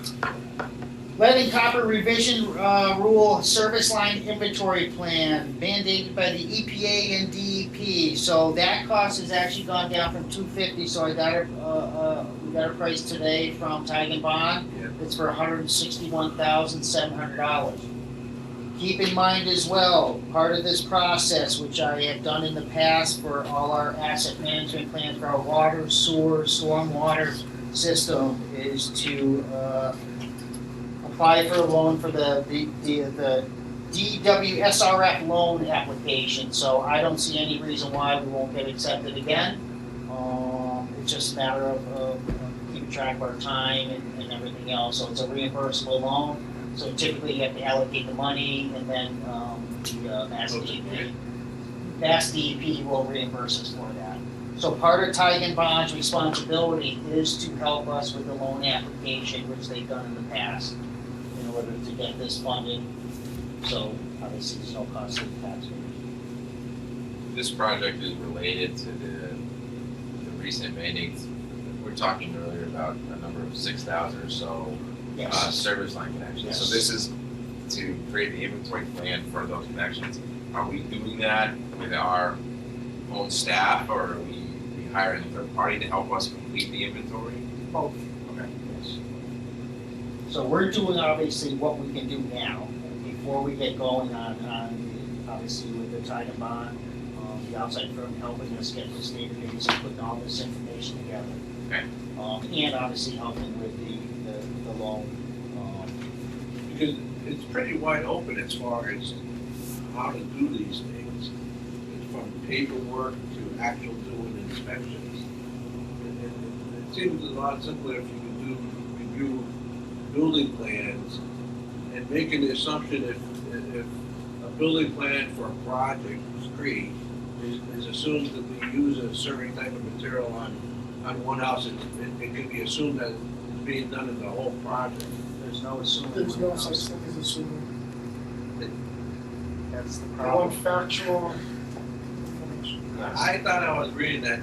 lead and copper revision, rule service line inventory plan mandated by the EPA and DEP. So that cost has actually gone down from $250, so I got we got a price today from Tag and Bond. Yeah. It's for $161,700. Keep in mind as well, part of this process, which I have done in the past for all our asset management plans for our water, sewer, stormwater system, is to apply for a loan for the DWSRF loan application. So I don't see any reason why we won't get accepted again. It's just a matter of keeping track of our time and everything else. So it's a reimbursable loan. So typically you have to allocate the money and then the Mass DEP will reimburse us for that. So part of Tigan Bond's responsibility is to help us with the loan application, which they've done in the past, in order to get this funded. So obviously there's no cost to the taxpayers. This project is related to the recent mandates. We were talking earlier about a number of 6,000 or so Yes. service line connections. Yes. So this is to create the inventory plan for those connections. Are we doing that with our own staff, or are we hiring a third party to help us complete the inventory? Both. Okay. Yes. So we're doing obviously what we can do now, before we get going on obviously with the Titan Bond, the outside firm helping us get this database and putting all this information together. Okay. And obviously helping with the loan. Because it's pretty wide open as far as how to do these things. It's from paperwork to actual doing inspections. And it seems a lot simpler if you could review building plans and making the assumption if a building plan for a project is created, is assumed that we use a certain type of material on one house, it can be assumed that it's being done in the whole project. There's no assuming. There's no such thing as assuming. That's the They problem. want factual information. I thought I was reading that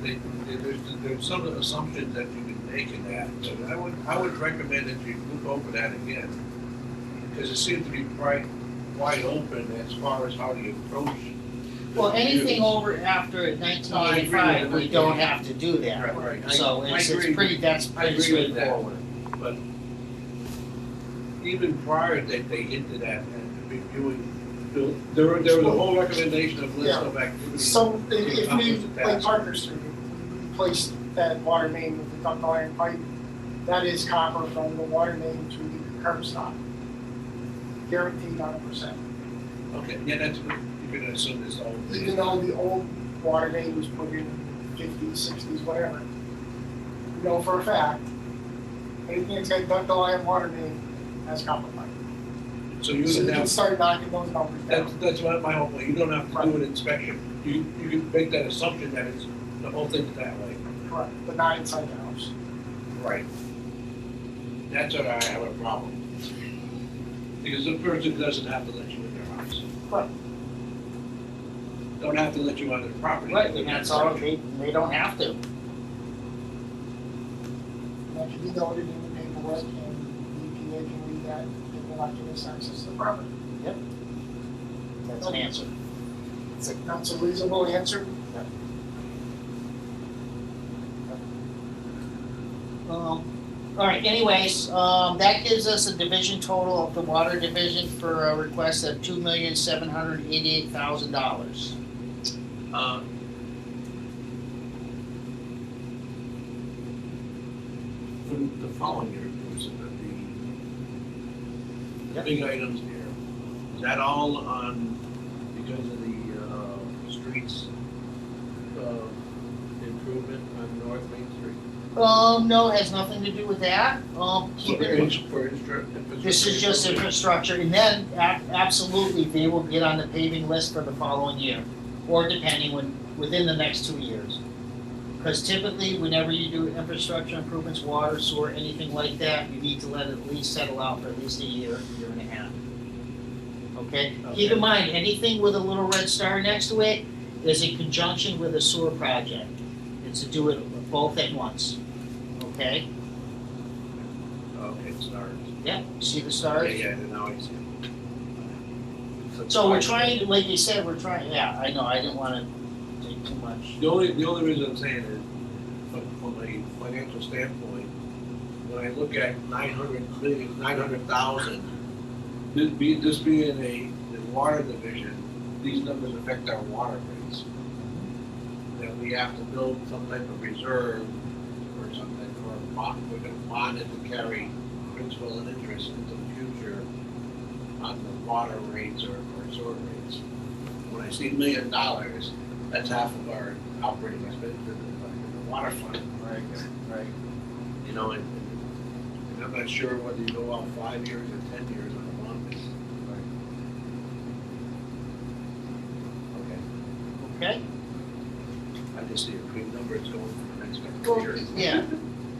there's some assumptions that you can make in that, so I would recommend that you look over that again. Because it seems to be quite wide open as far as how you approach. the Well, anything reviews. over after I agree 1985, with we that. don't have to do that. Right. So I it's agree. pretty, that's I pretty agree with that. straightforward. But even prior that they hinted at reviewing, there was a whole recommendation of list of activities. So if we, Encompass like tasks. Parker Street, replace that water main with the ductile iron pipe, that is copper from the water main to the curb stop. Guaranteed 100%. Okay, yeah, that's good. You're gonna assume this all. Even though the old water main was put in 50s, 60s, whatever. We know for a fact, anything that's got ductile iron water main has copper pipe. So you So would you can have, start knocking those numbers down. that's what my whole point, you don't have to do an inspection. You can make that assumption that it's, the whole thing's that way. Correct, but not inside the house. Right. That's what I have a problem. Because the person doesn't have to let you in their house. Correct. Don't have to let you on their property. Right, and that's all, they don't have to. And that can be noted in the paperwork, and the EPA can read that, and they're not giving us access to the property. That's an answer. That's a reasonable answer. All right, anyways, that gives us a division total of the water division for a request of $2,788,000. For the following year, was the big items here, is that all on, because of the streets improvement on North Main Street? No, it has nothing to do with that. Keep it, Infrastructure. this is just infrastructure, and then absolutely, they will get on the paving list for the following year, or depending within the next 2 years. Because typically, whenever you do infrastructure improvements, water, sewer, anything like that, you need to let it at least settle out for at least a year and a half. Okay? Keep in mind, anything with a little red star next to it is in conjunction with a sewer project. It's to do it both at once. Okay? Okay, stars. Yeah, see the stars? Yeah, now I see. So we're trying to, like you said, we're trying, yeah, I know, I didn't wanna take too much. The only reason I'm saying is, from a financial standpoint, when I look at 900,000, this being the water division, these numbers affect our water rates. That we have to build some type of reserve or something for a bond, we're gonna bond it to carry principal and interest into the future on the water rates or sewer rates. When I see $1 million, that's half of our operating expenses in the water fund. Right, right. You know, and I'm not sure whether you go out 5 years or 10 years on a bond basis. Okay. Okay? I just see a big number it's going for the next couple Well, of years. yeah.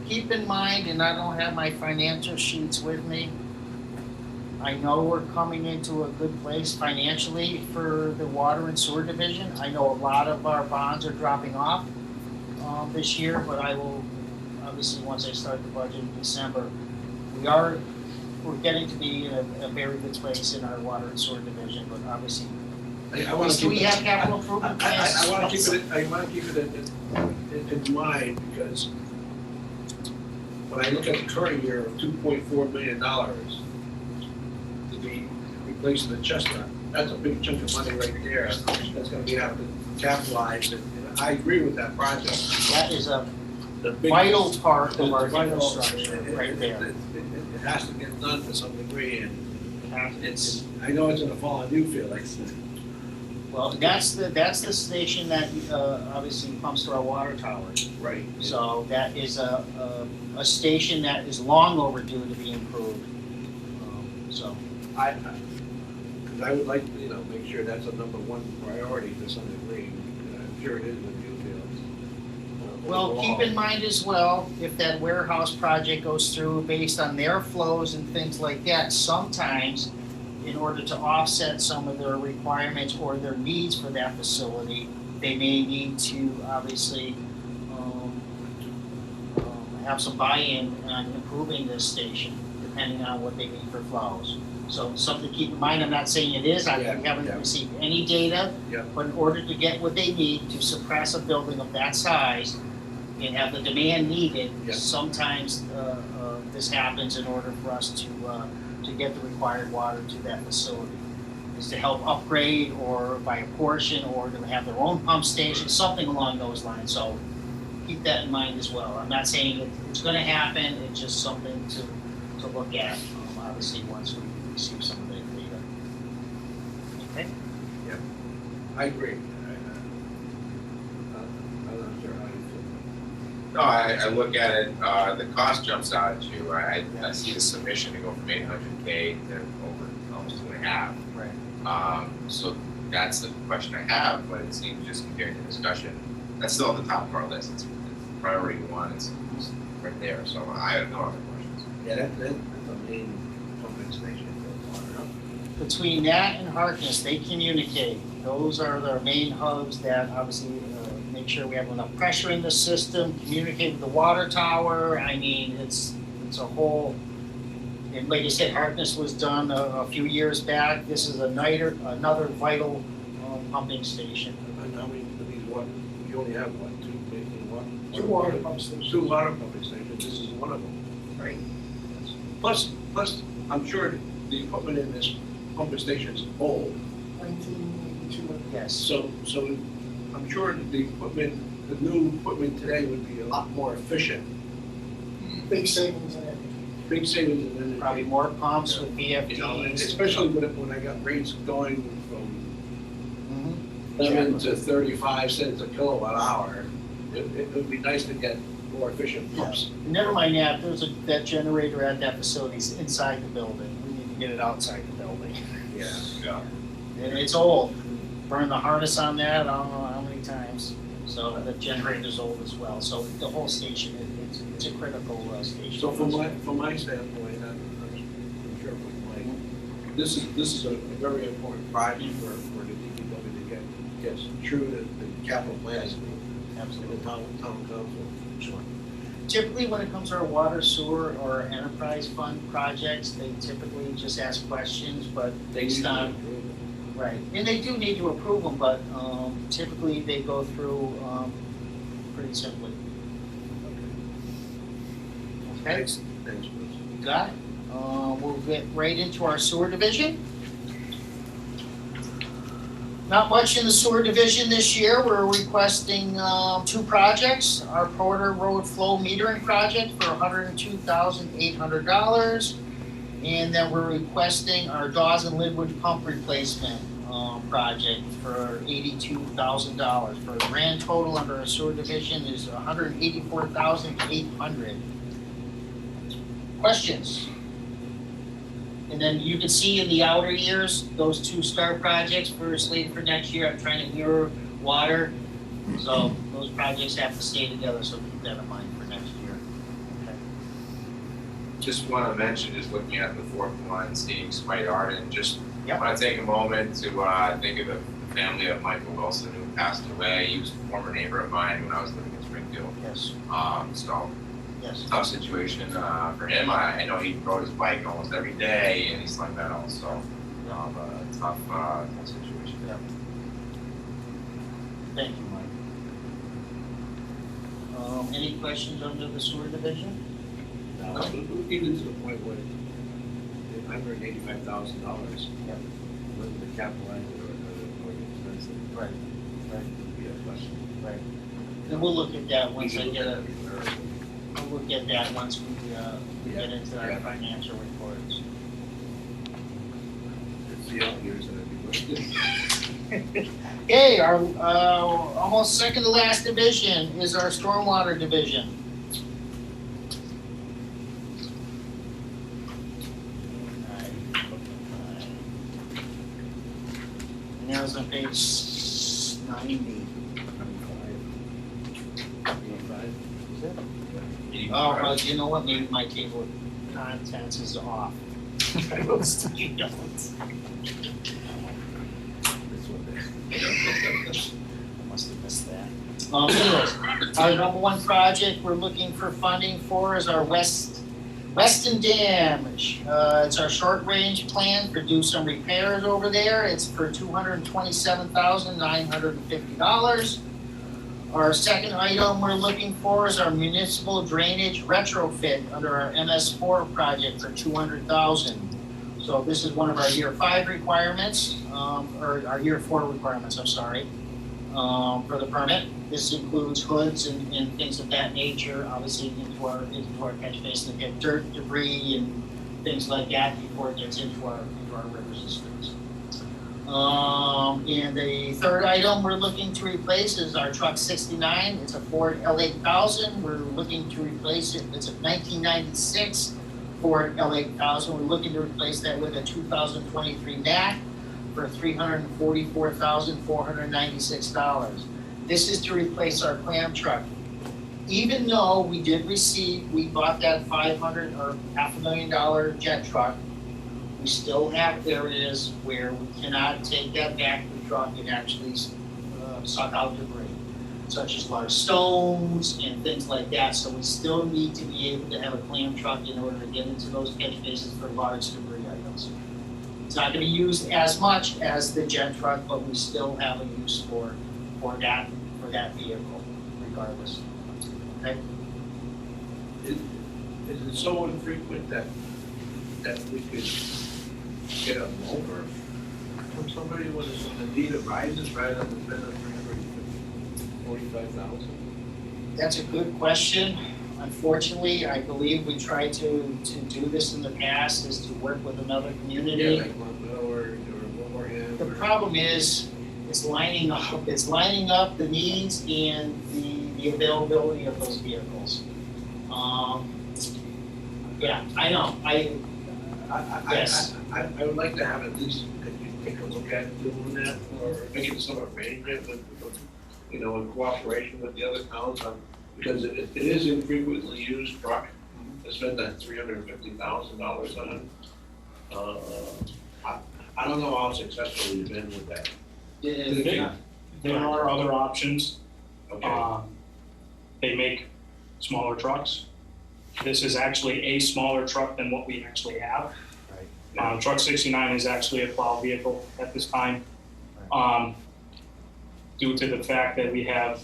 Keep in mind, and I don't have my financial sheets with me, I know we're coming into a good place financially for the water and sewer division. I know a lot of our bonds are dropping off this year, but I will, obviously, once I start the budget in December, we're getting to be in a very good place in our water and sewer division, but obviously, I wanna do we keep it- have capital improvement plans? I wanna keep it in mind because when I look at the current year of $2.4 million to be replacing the Chestnut, that's a big chunk of money right there. That's gonna be have to capitalize, and I agree with that project. That is a The big- vital part of our the vital- infrastructure, right there. It has to get done to some degree, and it's, I know it's gonna fall on you, Felix. Well, that's the station that obviously pumps to our water towers. Right. So that is a station that is long overdue to be improved. So, Because I would like to, make sure that's a number one priority to some degree. I'm sure it is with you, Felix. well, keep in mind as well, if that warehouse project goes through based on their flows and things like that, sometimes in order to offset some of their requirements or their needs for that facility, they may need to obviously have some buy-in on improving this station, depending on what they need for flows. So something to keep in mind, I'm not saying it is, I haven't received any data, Yeah. but in order to get what they need to suppress a building of that size and have the demand needed, Yeah. sometimes this happens in order for us to get the required water to that facility. Is to help upgrade or by a portion or to have their own pump station, something along those lines. So keep that in mind as well. I'm not saying it's gonna happen, it's just something to look at, obviously, once we receive some of the data. Okay? I agree. I'm not sure how you No, I look at it, the cost jumps out at you. I see the submission to go from 800K to over almost 2.5. Right. So that's the question I have, but it seems just comparing the discussion, that's still at the top of our list. It's priority one, it's right there, so I have no other questions. feel. Yeah, that's the main pumping station for water. Between that and Harkness, they communicate. Those are their main hubs that obviously make sure we have enough pressure in the system, communicate with the water tower. I mean, it's a whole, and like I said, Harkness was done a few years back. This is another vital pumping station. And how many of these water, you only have what, two, maybe one? Two water pump stations. Two water pumping stations, this is one of them. Right. Plus, I'm sure the equipment in this pumping station is old. 1982. Yes. So I'm sure that the new equipment today would be a lot more efficient. Big savings in it. Big savings in energy. Probably more pumps with And VFDs. especially when I got rates going from Mhm. 11 to 35 cents a kilowatt hour, it would be nice to get more efficient pumps. Never mind that, that generator at that facility is inside the building. We need to get it outside the building. Yeah. And it's old. Burned the harness on that, I don't know how many times. So the generator's old as well. So the whole station, it's a critical station. So from my standpoint, I'm sure with Mike, this is a very important project for the DPW to get through the capital plans and Absolutely. the town council. Sure. Typically, when it comes to our water, sewer, or enterprise fund projects, they typically just ask questions, but based on, right, and they do need to approve them, but typically they go through pretty simply. Okay? Thanks, Bruce. You got it. We'll get right into our sewer division. Not much in the sewer division this year. We're requesting 2 projects. Our Porter Road Flow Metering Project for $102,800. And then we're requesting our Dawes and Linwood Pump Replacement project for $82,000. For a grand total under our sewer division is $184,800. Questions? And then you can see in the outer years, those 2 star projects for slated for next year. I'm trying to mirror water. So those projects have to stay together, so keep that in mind for next year. Okay. Just want to mention, just looking at the fourth one, seeing Spite Arden, just Yep. want to take a moment to think of the family of Michael Wilson who passed away. He was a former neighbor of mine when I was living in Springfield. Yes, So yes. tough situation for him. I know he rode his bike almost every day in East Long Meadow, so tough situation. Yep. Thank you, Mike. Any questions under the sewer division? No, even to the point where $185,000. Yep. Whether the capital line or expensive. Right, right, Be a question. right. And we'll look at that once I get a, we'll look at that once we get into our financial reports. It's the out years that I'd be looking. Okay, our almost second to last division is our stormwater division. And that was on page 90. Oh, well, you know what, maybe my table of contents is off. I must have missed that. Anyways, our number 1 project we're looking for funding for is our Weston Dam. It's our short range plan to do some repairs over there. It's for $227,950. Our second item we're looking for is our municipal drainage retrofit under our MS4 project for $200,000. So this is one of our year 5 requirements, or our year 4 requirements, I'm sorry, for the permit. This includes hoods and things of that nature, obviously into our catch basin to get dirt, debris, and things like that before it gets into our rivers and streams. And the third item we're looking to replace is our truck 69. It's a Ford L8000. We're looking to replace it. It's a 1996 Ford L8000. We're looking to replace that with a 2023 Mack for $344,496. This is to replace our clam truck. Even though we bought that $500,000 or $500,000 jet truck, we still have areas where we cannot take that back to the truck and actually suck out debris, such as large stones and things like that. So we still need to be able to have a clam truck in order to get into those catch basins for large debris items. It's not going to be used as much as the jet truck, but we still have a use for that vehicle, regardless. Okay. Is it so infrequent that we could get a mower from somebody when the need arises rather than spend $345,000? That's a good question. Unfortunately, I believe we tried to do this in the past, is to work with another community. Yeah, like Montreal or Wilbraham. The problem is, it's lining up the needs and the availability of those vehicles. Yeah, I know, yes. I would like to have at least, could you take a look at doing that, or making some arrangement with, in cooperation with the other towns on, because it is infrequently used truck, to spend that $350,000 on it. I don't know how successful you've been with that. There are other options. Okay. They make smaller trucks. This is actually a smaller truck than what we actually have. Truck 69 is actually a plow vehicle at this time. Due to the fact that we have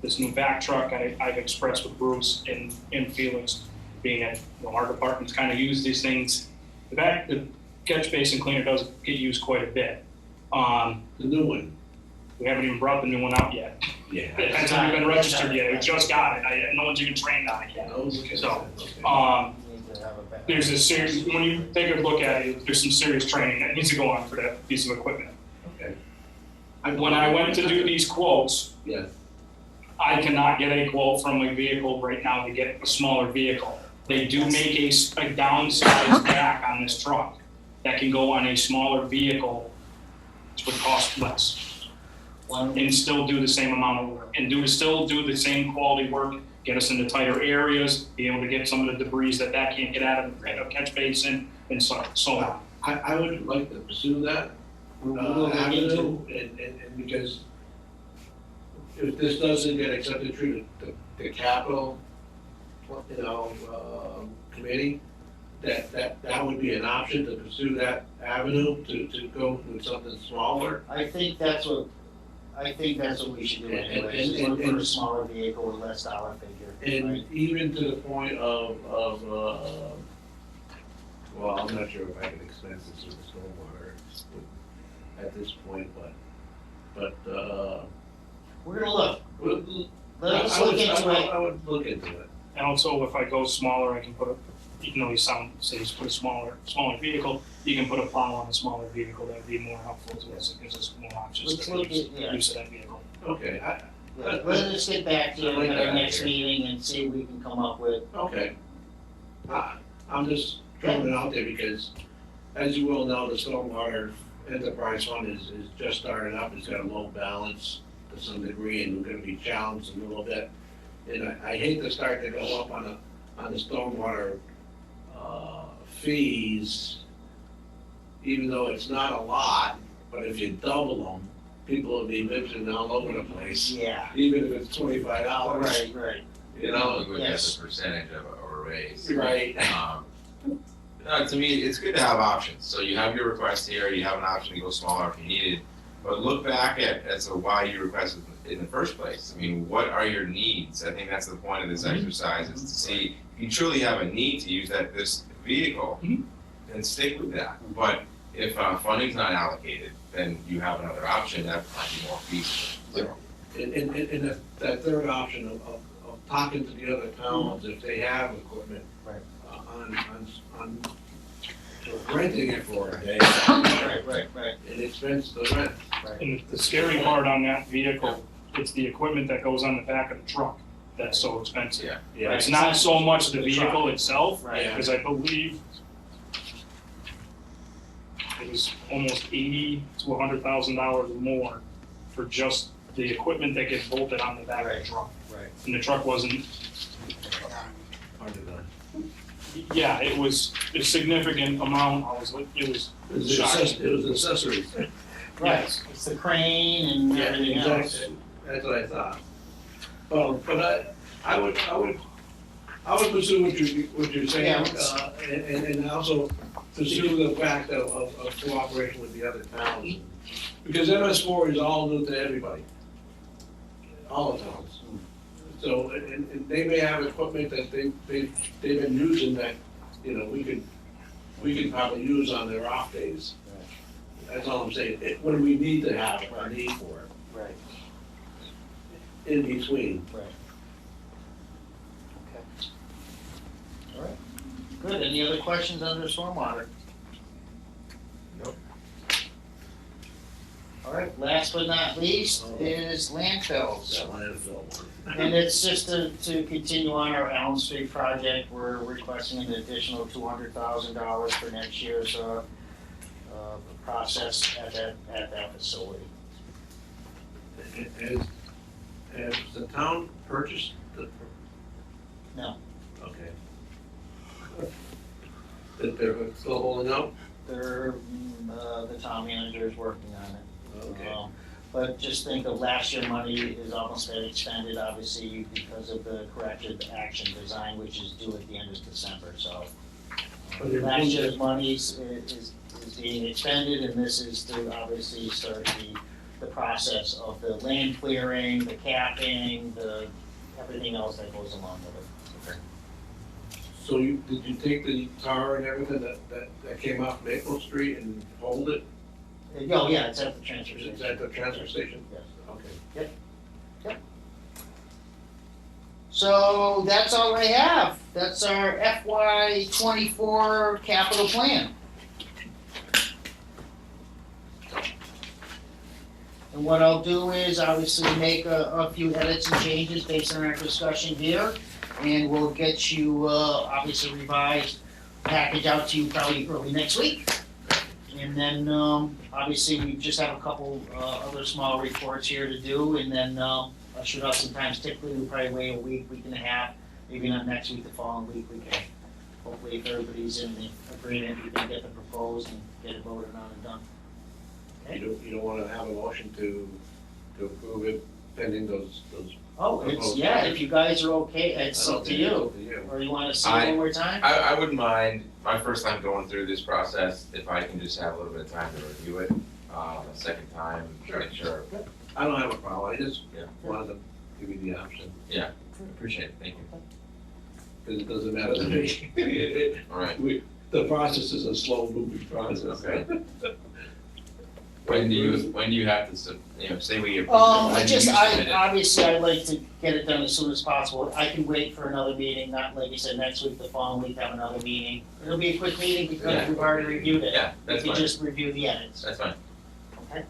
this new back truck, I've expressed with Bruce in feelings being that, our departments kind of use these things. The catch basin cleaner does get used quite a bit. The new one. We haven't even brought the new one out yet. Yeah. It hasn't even been registered yet, we just got it, no one's even trained on it yet. So, there's a serious, when you take a look at it, there's some serious training that needs to go on for that piece of equipment. Okay. When I went to do these quotes, Yeah. I cannot get a quote from a vehicle right now to get a smaller vehicle. They do make a downsized back on this truck that can go on a smaller vehicle, which would cost less. And still do the same amount of work, and still do the same quality work, get us into tighter areas, be able to get some of the debris that can't get out of the catch basin, and so on. I would like to pursue that, avenue, and because if this doesn't get accepted through the capital, committee, that would be an option to pursue that avenue, to go with something smaller. I think that's what we should do anyway, is look for a smaller vehicle with less dollar figure. And even to the point of, well, I'm not sure if I can expense this with the stormwater at this point, but, We're gonna look. Let's I look would- into it. I would look into it. And also, if I go smaller, I can put even though you says put a smaller vehicle, you can put a plow on a smaller vehicle, that'd be more helpful to us, it gives us more options Let's to look at, use of that vehicle. Okay, Let's get back to you I like at our that next idea. meeting and see what we can come up with. okay. I'm just throwing it out there because, as you well know, the stormwater enterprise fund is just starting up, it's got a low balance to some degree, and we're gonna be challenged a little bit. And I hate to start to go up on the stormwater, fees, even though it's not a lot, but if you double them, people will be bitching all over the place, Yeah. even if it's $25. Right. You know, Look at Yes. the percentage of a raise. right? To me, it's good to have options. So you have your request here, you have an option to go smaller if you need it. But look back as to why you requested in the first place. I mean, what are your needs? I think that's the point of this exercise, is to see if you truly have a need to use this vehicle, then stick with that. But if funding's not allocated, then you have another option that might be more feasible. And that third option of talking to the other towns, if they have equipment. Right. On renting it for a day. Right. Inexpensive to rent. And the scary part on that vehicle, it's the equipment that goes on the back of the truck that's so expensive. Yeah. It's not so much the vehicle itself, Right. because I believe it was almost $80,000 to $100,000 more for just the equipment that gets bolted on the back of the truck. Right. And the truck wasn't, Hard to know. yeah, it was a significant amount, it was shocking. It was accessories. Yes. It's the crane and Yeah, everything else. exactly. That's what I thought. But I would pursue what you're saying, and also pursue the fact of cooperation with the other towns. Because MS4 is all new to everybody. All the towns. So, and they may have equipment that they've been using that, we could probably use on their off days. That's all I'm saying. When we need to have it, a need for it, Right. in between. Right. Okay. All right. Good. Any other questions under stormwater? Nope. All right. Last but not least is landfills. That landfill. And it's just to continue on our Elm Street project. We're requesting an additional $200,000 for next year's process at that facility. Has the town purchased the? No. Okay. That they're still holding out? They're, the town manager is working on it. Okay. But just think of last year money is almost been expended, obviously, because of the corrective action design, which is due at the end of December, so. Last year's money is being expended, and this is to obviously start the process of the land clearing, the capping, everything else that goes along with it. So did you take the tar and everything that came off Maple Street and hold it? Oh, yeah, it's at the transfer Is station. it at the transfer station? Yes. Okay. So that's all I have. That's our FY '24 capital plan. And what I'll do is obviously make a few edits and changes based on our discussion here. And we'll get you, obviously revised package out to you probably early next week. And then, obviously, we just have a couple, other small reports here to do, and then, I'll shoot out sometimes. Typically, we probably wait a week, week and a half, maybe not next week, the following week, we can, hopefully, if everybody's in the agreement, we can get the proposed and get it voted on and done. Okay? You don't wanna have a motion to approve it pending those. Oh, it's, yeah, if you guys are okay, it's up to you. Up to you. Or you wanna see it one more time? I wouldn't mind, my first time going through this process, if I can just have a little bit of time to review it, a second time, make sure. I don't have a problem, I just Yeah. wanted to give you the option, Appreciate it, thank you. because it doesn't matter to me. All right. The process is a slow moving process. Okay. When do you have to, say we approve it, when do you submit it? Obviously, I'd like to get it done as soon as possible. I can wait for another meeting, not like you said, next week, the following week, have another meeting. It'll be a quick meeting because Yeah. we've already reviewed it. Yeah, that's We fine, can just review the edits. that's fine. Okay,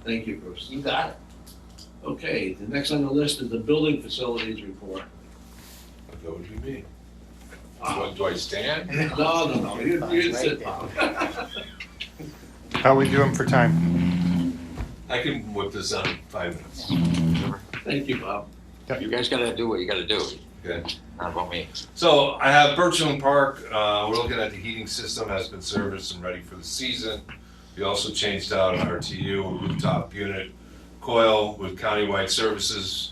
Thank you, Bruce. you got it. Okay, the next on the list is the building facilities report. What would you mean? Do I stand? No, you sit Right down. How we doing for time? I can whip this out in 5 minutes. Thank you, Bob. You guys gotta do what you gotta do, Okay. not about me. So I have Birchland Park, we're looking at the heating system has been serviced and ready for the season. We also changed out an RTU, rooftop unit coil with countywide services.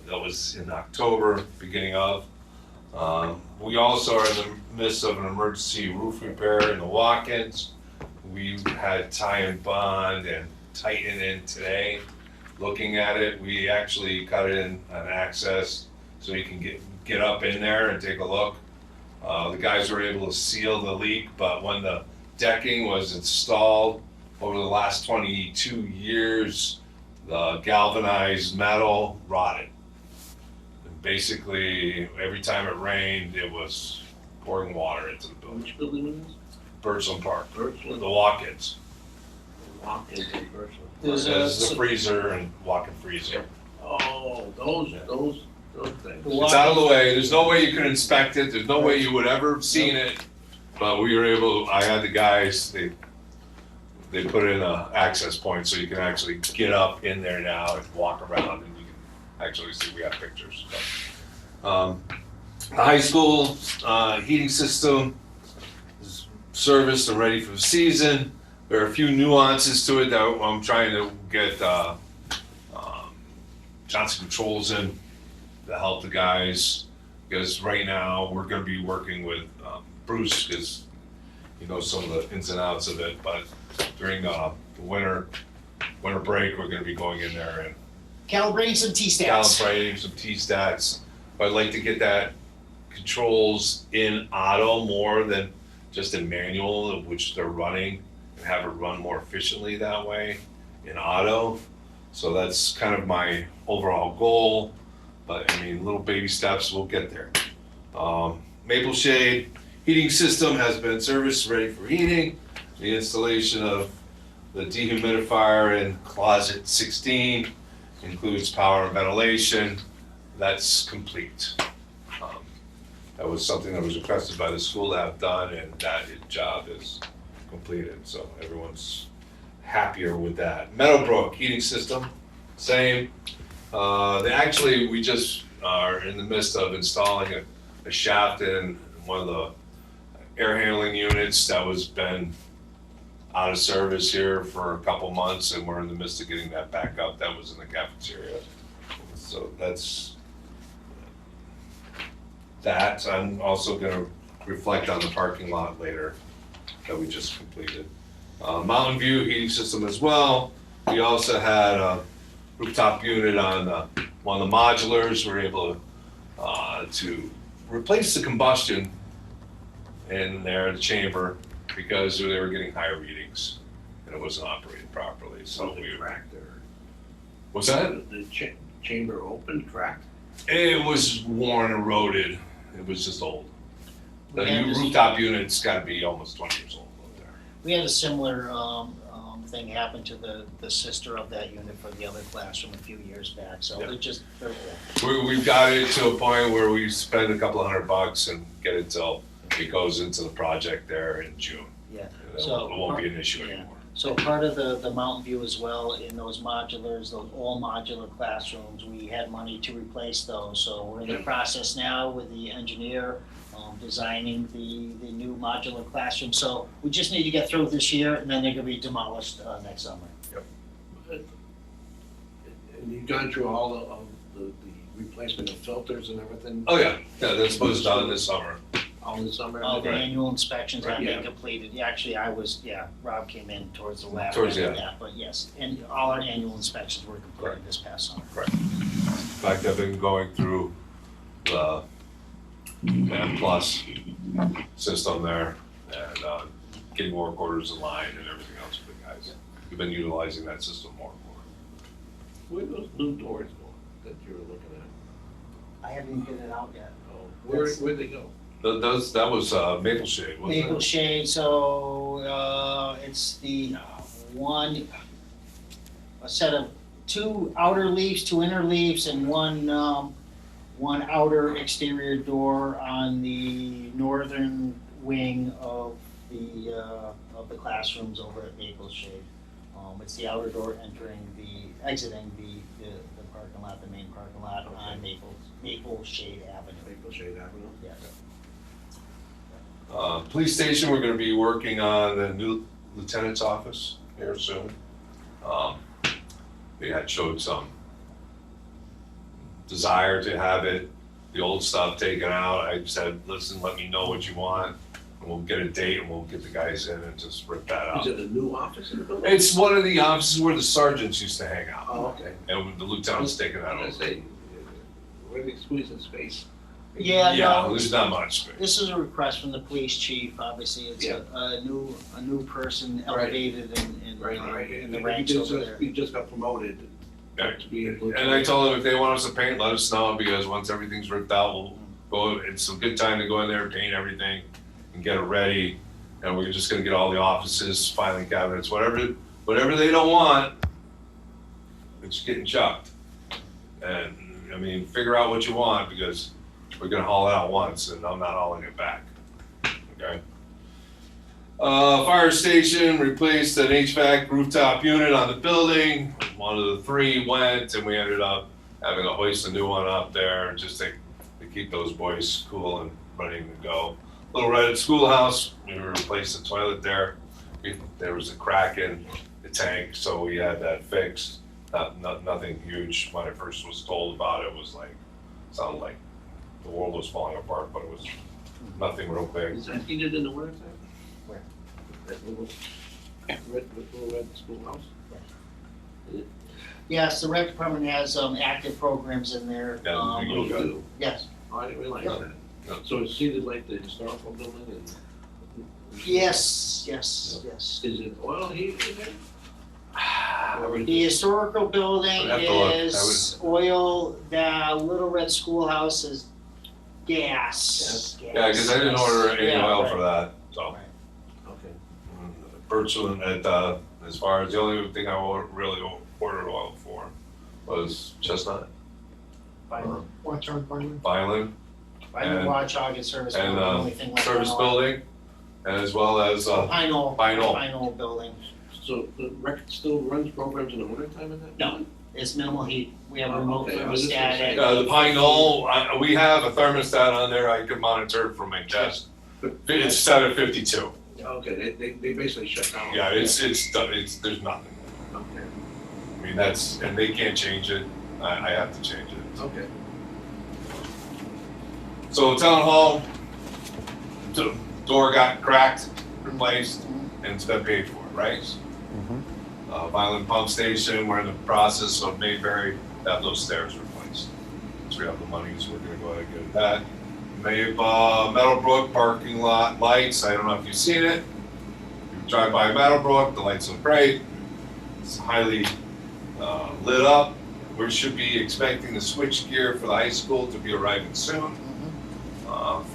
That was in October, beginning of. We also are in the midst of an emergency roof repair in the walk-ins. We had Ty and Bond and Titan in today. Looking at it, we actually cut in an access so you can get up in there and take a look. The guys were able to seal the leak, but when the decking was installed over the last 22 years, the galvanized metal rotted. And basically, every time it rained, it was pouring water into the building. Which building is this? Birchland Park, Birchland. the walk-ins. Walk into Birchland. There's There's the freezer and walk-in freezer. Oh, those things. It's out of the way, there's no way you could inspect it, there's no way you would ever have seen it, but we were able, I had the guys, they put in a access point so you can actually get up in there now and walk around and you can actually see, we got pictures. The high school, heating system is serviced and ready for the season. There are a few nuances to it that I'm trying to get, Johnson Controls in to help the guys, because right now we're gonna be working with Bruce, because he knows some of the ins and outs of it, but during the winter break, we're gonna be going in there and Calibrating some T-stats. calibrating some T-stats. But I'd like to get that controls in auto more than just in manual, of which they're running, and have it run more efficiently that way in auto. So that's kind of my overall goal, but I mean, little baby steps, we'll get there. Maple Shade heating system has been serviced, ready for heating. The installation of the dehumidifier in closet 16 includes power and ventilation. That's complete. That was something that was requested by the school to have done, and that job is completed, so everyone's happier with that. Meadowbrook heating system, same. We just are in the midst of installing a shaft in one of the air handling units that was been out of service here for a couple months, and we're in the midst of getting that back up. That was in the cafeteria. So that's that. I'm also gonna reflect on the parking lot later that we just completed. Mountain View heating system as well. We also had a rooftop unit on one of the modulars. We were able to to replace the combustion in there, the chamber, because they were getting higher readings and it wasn't operating properly, so we. Cracked or? What's that? The chamber open, cracked? It was worn, eroded, it was just old. The We had new this- rooftop unit's gotta be almost 20 years old out there. We had a similar thing happen to the sister of that unit for the other classroom a few years back, so Yeah. they're old. We've got it to a point where we spend a couple $100 and get it till it goes into the project there in June. Yeah. And So- it won't be an issue Yeah. anymore. So part of the Mountain View as well, in those modulars, those all modular classrooms, we had money to replace those. So we're in the process now with the engineer designing the new modular classroom. So we just need to get through this year and then they're gonna be demolished next summer. And you've gone through all of the replacement of filters and everything? Oh, yeah, that's was done this summer. All this summer? All the Right. annual inspections have Yeah. been completed. Yeah, actually, Rob came in towards the latter Towards end the of that, but yes, and all our annual inspections were completed this past summer. In fact, I've been going through the Man Plus system there and getting work orders in line and everything else for the guys. We've been utilizing that system more and more. Where are those new doors going that you were looking at? I haven't get it out yet. Oh, where'd they go? That was Maple Shade, wasn't it? Maple Shade, so it's the one, a set of two outer leaves, two inner leaves, and one outer exterior door on the northern wing of the classrooms over at Maple Shade. It's the outer door exiting the parking lot, the main parking lot on Maple Shade Avenue. Maple Shade Avenue? Yeah. Police station, we're gonna be working on the new lieutenant's office here soon. They had showed some desire to have the old stuff taken out. I said, listen, let me know what you want, and we'll get a date and we'll get the guys in and just rip that out. Is it a new office in the building? It's one of the offices where the sergeants used to hang out, Oh, okay. and the lieutenant's taking that I was over. gonna say, where are they squeezing space? Yeah, no, There's not much space. this is a request from the police chief, obviously, it's Yeah. a new person elevated in the And ranks you over there. You just got promoted Right. to be a lieutenant. And I told them if they want us to paint, let us know, because once everything's ripped out, we'll go, it's a good time to go in there and paint everything and get it ready. And we're just gonna get all the offices, filing cabinets, whatever they don't want, it's getting chucked. And, I mean, figure out what you want, because we're gonna haul it out once and I'm not hauling it back, okay? Fire station replaced an HVAC rooftop unit on the building. One of the three went and we ended up having to hoist a new one up there just to keep those boys cool and ready to go. Little Red Schoolhouse, we replaced the toilet there. There was a crack in the tank, so we had that fixed. Nothing huge. When I first was told about it, was like, sounded like the world was falling apart, but it was nothing real big. Is that heated in the winter time? Where? That little red schoolhouse? Yes, the rec department has active programs in there. Yeah, we You go. do? Yes, Oh, I didn't realize Yeah. that. Yeah. So it's seated like the historical building and? yes. Is it oil heat in there? The historical building I'd have to look. is oil, the Little Red Schoolhouse is gas. Yeah, because I didn't order any Yeah, oil right. for that, so. Right. Okay. Virtually, as far as the only thing I really ordered oil for was chestnut, Watch out, Byron. violin, I can watch August service and, building, the only thing left. service on building, as well as, Pine Knoll. Pine Knoll. Pine Knoll building, So the rec still runs programs in the winter time in that? No. building? it's minimal heat, we have Oh, remote okay. I was just gonna thermostat. say- the Pine Knoll, we have a thermostat on there, I can monitor it from my desk. It's set at 52. Okay, they basically shut down. Yeah, it's there's nothing. Okay, I mean, and they can't change it, I have to change it. okay. So town hall, door got cracked, replaced, and it's been paid for, right? Violent pump station, we're in the process of Mayberry, have those stairs replaced. Once we have the monies, we're gonna go ahead and get that. They have, Meadowbrook parking lot lights, I don't know if you've seen it. If you drive by Meadowbrook, the lights look great. It's highly, lit up. We should be expecting the switch gear for the high school to be arriving soon. And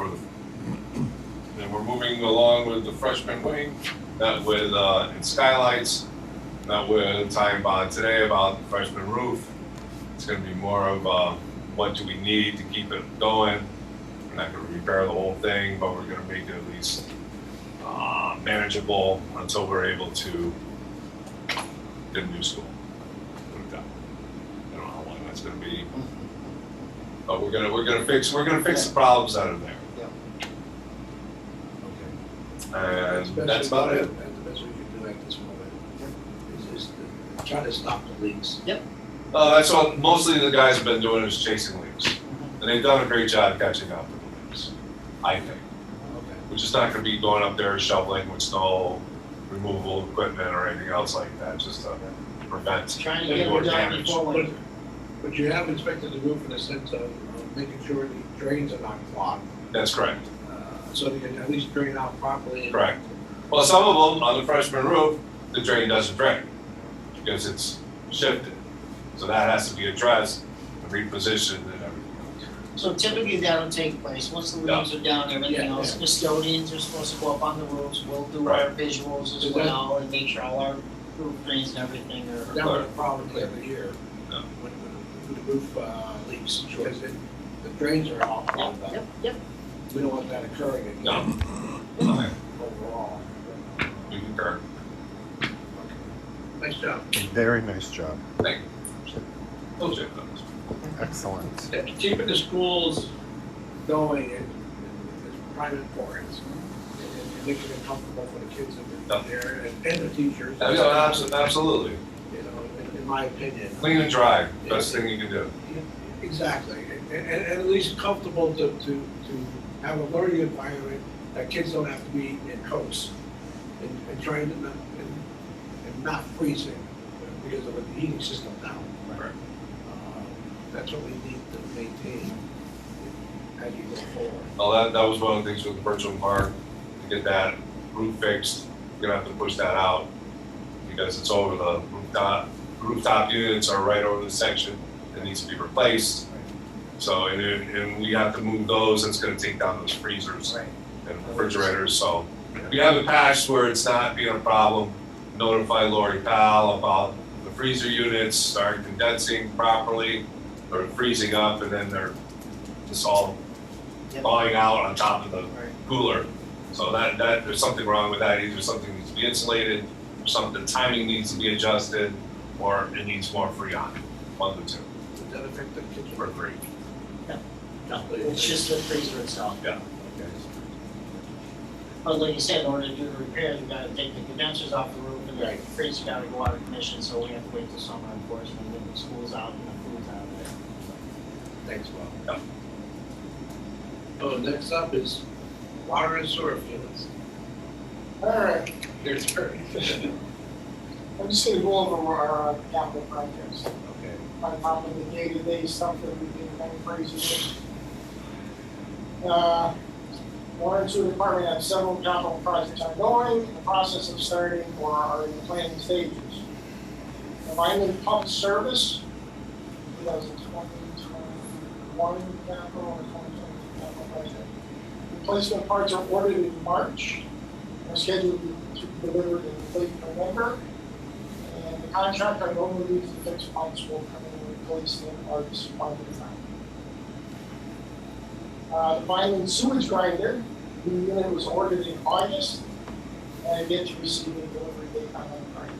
we're moving along with the freshman wing, met with, in Skylights, met with Ty and Bond today about the freshman roof. It's gonna be more of, what do we need to keep it going? We're not gonna repair the whole thing, but we're gonna make it at least, manageable until we're able to get a new school. Put it down. I don't know how long that's gonna be. But we're gonna fix the problems that are there. And that's about it. That's the best we can do at this moment, is to try to stop the leaks. That's what mostly the guys have been doing, is chasing leaks. And they've done a great job catching up with the leaks, I think. We're just not gonna be going up there shoveling with snow removal equipment or anything else like that, just to prevent Trying to get more it done damage. before winter. But you have inspected the roof in the sense of making sure the drains are not clogged, That's correct, so they can at least drain out properly. correct. Well, some of them on the freshman roof, the drain doesn't drain because it's shifted. So that has to be addressed, repositioned and everything else. So typically that'll take place, once the leaves are down, everything Yeah, else, yeah. custodians are supposed to go up on the roofs, we'll do our Right. visuals as Is that- well, and make sure all our roof drains and everything are. That was a problem every year No. when the roof leaks, because the drains are all clogged up. Yep. We don't want that occurring again. No. Okay, Overall. we concur. Nice job. Very nice job. Thank you. Those are those. Excellent. Keeping the schools going is prime importance. And making it comfortable for the kids that are there and the teachers. Absolutely. You know, in my opinion. Clean and dry, best thing you can do. Exactly, and at least comfortable to have a learning environment that kids don't have to be in coats and trying to not, and not freezing because of the heating system now. Right. That's what we need to maintain as you go forward. Well, that was one of the things with the Birchland Park, to get that roof fixed, you're gonna have to push that out because it's over the rooftop units are right over the section that needs to be replaced. So, and we have to move those, and it's gonna take down those freezers and refrigerators, so. We have it patched where it's not being a problem, notify Lori Powell about the freezer units start condensing properly, or freezing up, and then they're just all thawing out on top of the cooler. So that, there's something wrong with that, either something needs to be insulated, or something, timing needs to be adjusted, or it needs more freon, one of the two, Does that affect the kids? or three. No, it's just the freezer itself. Yeah. But like you said, in order to do the repairs, we gotta take the condensers off the roof and the freezer gotta go out of commission, so we have to wait till summer, unfortunately, when the school's out and the food's out there. Thanks, Bob. Oh, next up is water and sewer fields. All right, Here's Terry. I'm just gonna go over our capital projects. Okay. On top of the day-to-day stuff that we've been kind of crazy with. Water and sewer department has several capital projects ongoing, in the process of starting or are in the planning stages. The Vineland Pump Service, 2021 capital or 2022 capital project. Replacement parts are ordered in March, are scheduled to be delivered in late November. And the contractor normally needs to fix pumps will come in and replace the parts one at a time. The Vineland sewage grinder, the unit was ordered in August, and yet to receive a delivery date on that grinder.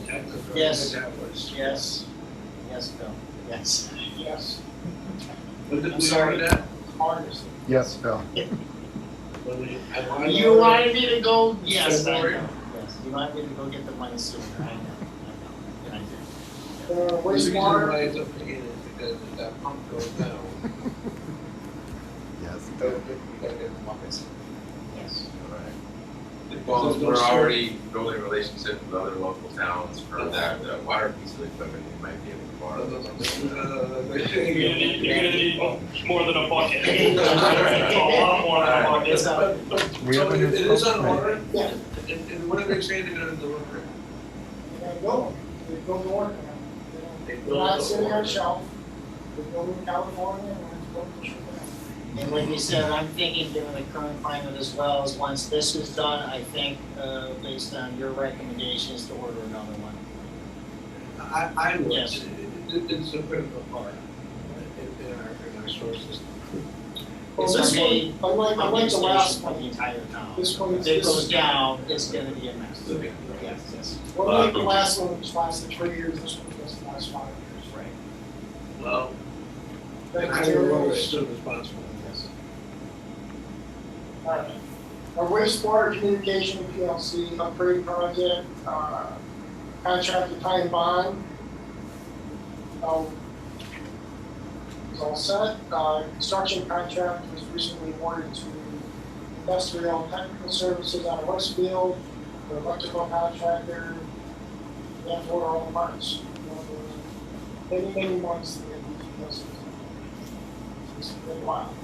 Is that the Yes. that was? Yes, Bill, yes. Yes, Was it, I'm we sorry. ordered that? August. Yes, Bill. When we- I You wanted me to go, yes, I know, February? yes, you wanted me to go get the money sooner, I know, and I did. The The reason why wastewater, it's up again is because if that pump goes down, Yes, you Bill. gotta get the buckets. Yes. Alright. Well, we're already building relationships with other local towns for that water piece of equipment, we might be able to borrow those. You're gonna need more than a bucket. A lot more than a bucket. We have a new It is on spokesman. order, Yeah, and what are they saying they're gonna deliver? they're gonna go, they go to work now. They're not sitting on a shelf, they're going to California and it's going to Japan. And like you said, I'm thinking given the current climate as well, is once this is done, I think, based on your recommendations, to order another one. I would, Yes. it's a critical part in our source system. Well, It's this our main one, unlike the last station for the one, entire town. this one If is, it goes down, it's gonna be a mess. Okay. Yes, yes. well, unlike the last one, which lasted 3 years, this one just lasts 5 years. Right. Well, Thank I you. will roll as soon as possible. Alright. Our wastewater communication PLC upgrade project, contract to tie and bond. Is all set. Construction contract was recently awarded to Industrial Technical Services out of Westfield, the electrical contractor. We have to order all the parts. Many months to get these PLCs. It's been a while.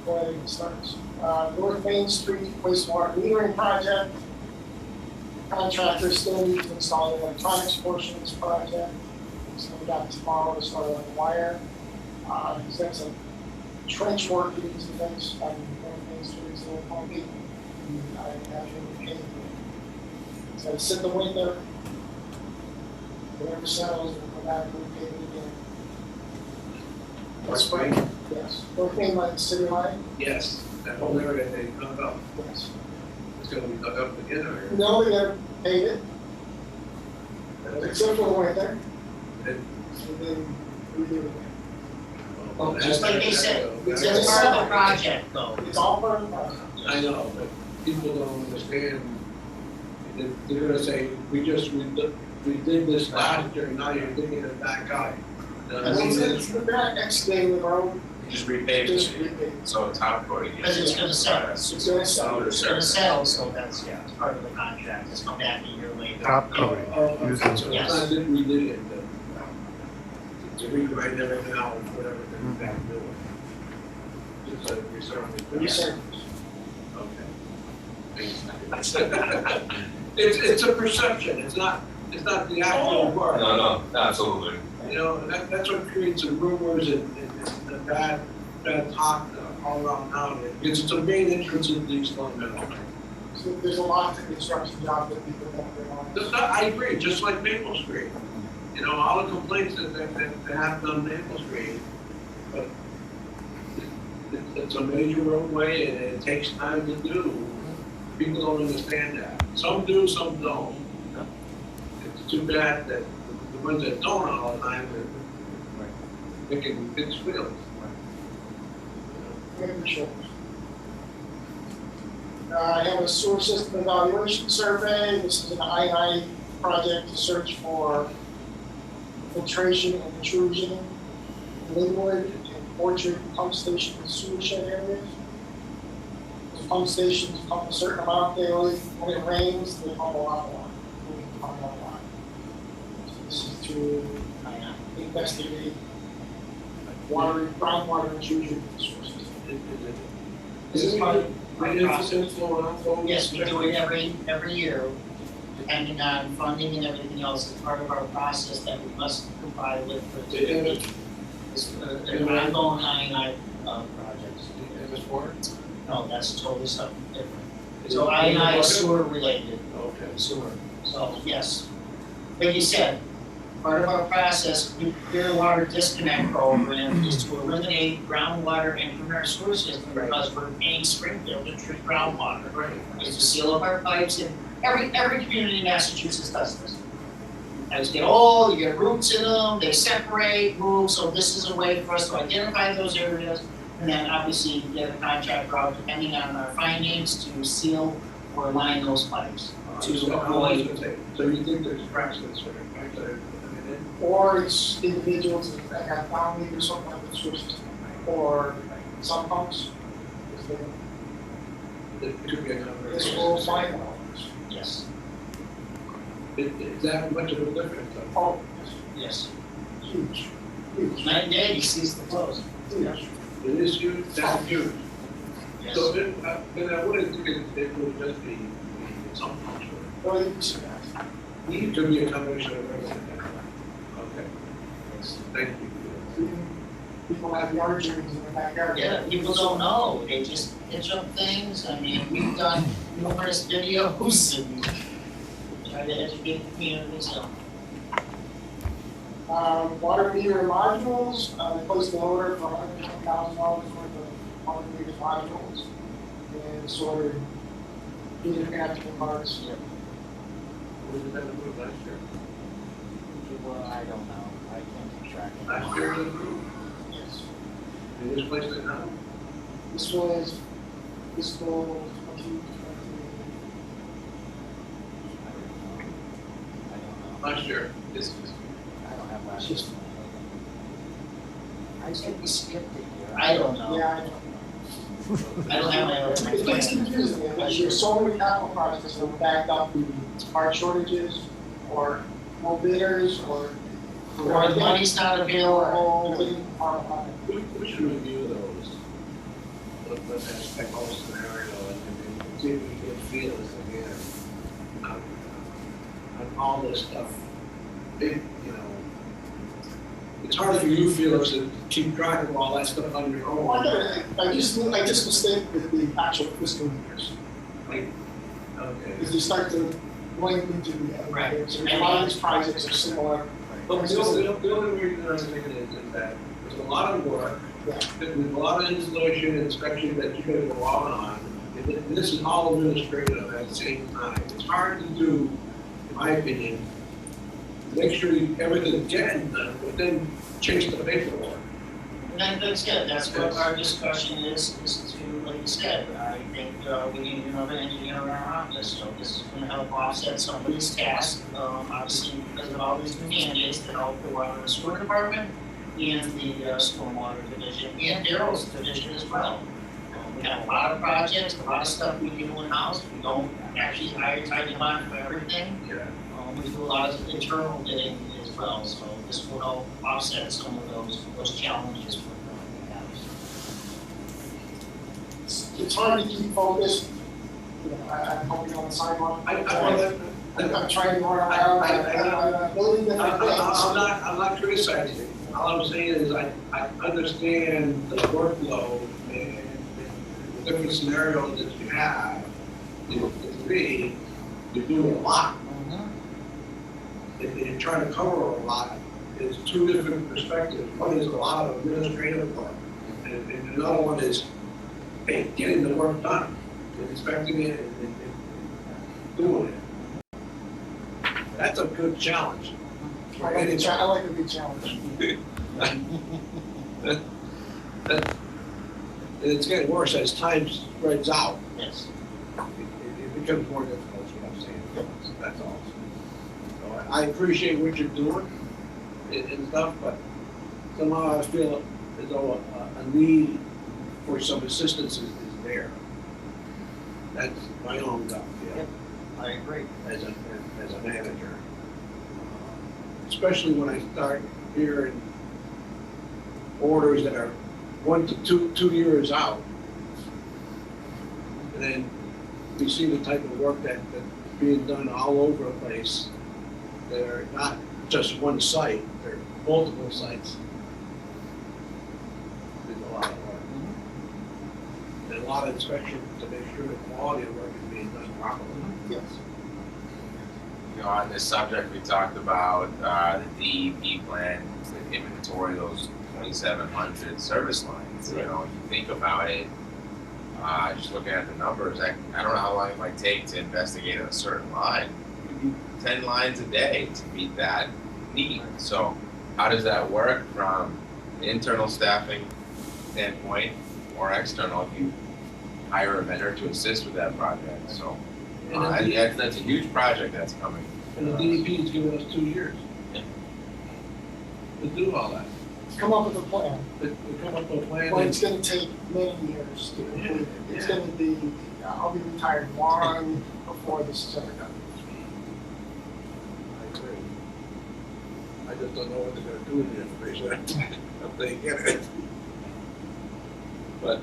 Go ahead and start. North Main Street wastewater metering project. Contractor still needs to install the electronics portion of this project. So we got tomorrow to start on the wire. He's got some trench work he needs to finish on North Main Street, so we'll call me. I have him pay. So sit the window. Whatever settles, we'll come back and we'll pay it again. That's right. Yes. North Main line, city line? Yes, that whole area they dug up, Yes. it's gonna be dug up again, or? No, we never paid it. Except for the winter. And then we do it again. Well, Just like they said, It's it's part of the project though. It's all part of the process. I know, but people don't understand. They're gonna say, we did this last year, now you're digging it back up. We're not excavating the road, Just repave just it, repave. so top coating. Because it's gonna settle. It's gonna settle. It's gonna settle, so that's, yeah, it's part of the contract, it's come back a year later. Top coating. So Using- it's not that we did it, to rewrite everything out, whatever they're back doing. Just so we certainly. Okay. It's a perception, it's not the actual work. No, absolutely. You know, that's what creates the rumors and the bad talk all around town. It's the main entrance into East Long Meadow. So there's a lot of construction jobs that people don't realize. I agree, just like Maple Street. You know, all the complaints that happen on Maple Street, but it's a major roadway and it takes time to do. People don't understand that. Some do, some don't. It's too bad that the ones that don't all the time, they're making big squeals. Making sure. I have a sewer system evaluation survey. This is an I&I project to search for filtration and intrusion in Linwood and Orchard pump station and sewer shed areas. The pump stations pump a certain amount daily. When it rains, they pump a lot more. We pump a lot. So this is to investigate groundwater intrusion in the sewer system. Is this my process flowing out? Yes, we do it every year, depending on funding and everything else, it's part of our process that we must comply with for the it's an ongoing I&I projects. No, that's totally something different. So I&I is sewer related, Okay. sewer, so yes. Like you said, part of our process, nuclear water disconnect program is to eliminate groundwater in from our sewer system because we're paying Springfield to treat groundwater. Right. Is to seal up our pipes, and every community in Massachusetts does this. As get old, you get roots in them, they separate, move, so this is a way for us to identify those areas, and then obviously get a contractor out, depending on our findings, to seal or line those pipes. To avoid, So you think there's cracks in this, right? Or it's individuals that have down or something like the sewer system, or some pumps. It could be a number. This will $5. Yes, Is that much of a difference? Oh, yes. huge, huge, Night and day, he sees the flows. huge. It is huge, that's huge. Yes. So then I wouldn't think it would just be something. Well, you can see that. It could be a combination of everything. Okay, thank you. People have yard chickens in their backyard. Yeah, people don't know, they just pitch up things, I mean, we've done numerous videos and try to educate the community, so. Water meter modules, we placed an order for $120,000 worth of water meter modules and sorted interconnected parts. Was it that approved last year? Well, I don't know, I can't keep track of it. Last year it was approved? Yes. They just placed it now? This was fiscal 2020. I don't know. Last year. This I don't have last Just- year's. I think we skipped it here. I don't know. Yeah, I know. I don't have my. It gets confusing, because there's so many capital projects that are backed up due to part shortages, or no bidders, or. Or the money's not available. We should review those. Let's aspect all scenario and see if we can get feelings again. On all this stuff. It, you know, it's hard for you feelers to keep track of all that stuff on your own. I just mistake with the actual fiscal years, Like, okay. because you start to blend into the other. Right. So a lot of these projects are similar. But the only reason I'm thinking is that there's a lot of work, Yeah. there's a lot of installation and inspection that you gotta go out on. And this is all administrative at the same time. It's hard to do, in my opinion, make sure everything's getting done, but then change the paperwork. And that's good, that's what our discussion is to, like you said, I think, we need another engineer in our office, so this is gonna help offset some of these tasks. Obviously, because of all these new mandates that help the water and sewer department and the stormwater division and Daryl's division as well. We have a lot of projects, a lot of stuff we do in-house, we don't actually hire tight bond for everything. Yeah. We do a lot of internal bidding as well, so this will help offset some of those challenges we're going to have. It's hard to keep focused. You know, I'm hoping on the sidewalk. I'm trying to run around, I'm building different things. I'm not criticizing. All I'm saying is I understand the workload and the different scenarios that you have. To me, you're doing a lot. And trying to cover a lot is two different perspectives. One is a lot of administrative work, and another one is, hey, getting the work done, and inspecting it and doing it. That's a good challenge. I like a big challenge. And it's getting worse as time spreads out. Yes. It becomes more difficult, is what I'm saying. So that's all. So I appreciate what you're doing and stuff, but somehow I feel as though a need for some assistance is there. That's my own gut feel. Yep, I agree. As a manager. Especially when I start hearing orders that are 1 to 2 years out. And then we see the type of work that's being done all over the place. They're not just one site, they're multiple sites. There's a lot of work. And a lot of inspection to make sure the quality of work is being done properly. Yes. You know, on this subject, we talked about the DEP plan to inventory those 2,700 service lines. You know, if you think about it, just looking at the numbers, I don't know how long it might take to investigate a certain line. We do 10 lines a day to meet that need. So how does that work from an internal staffing standpoint or external if you hire a vendor to assist with that project? So that's a huge project that's coming. And the DEP is giving us 2 years. Yeah. To do all that. come up with a plan. We come up with a plan. Well, it's gonna take many years to complete. It's gonna be, I'll be retired long before this is ever done. I agree. I just don't know what they're gonna do with the information if they get it. But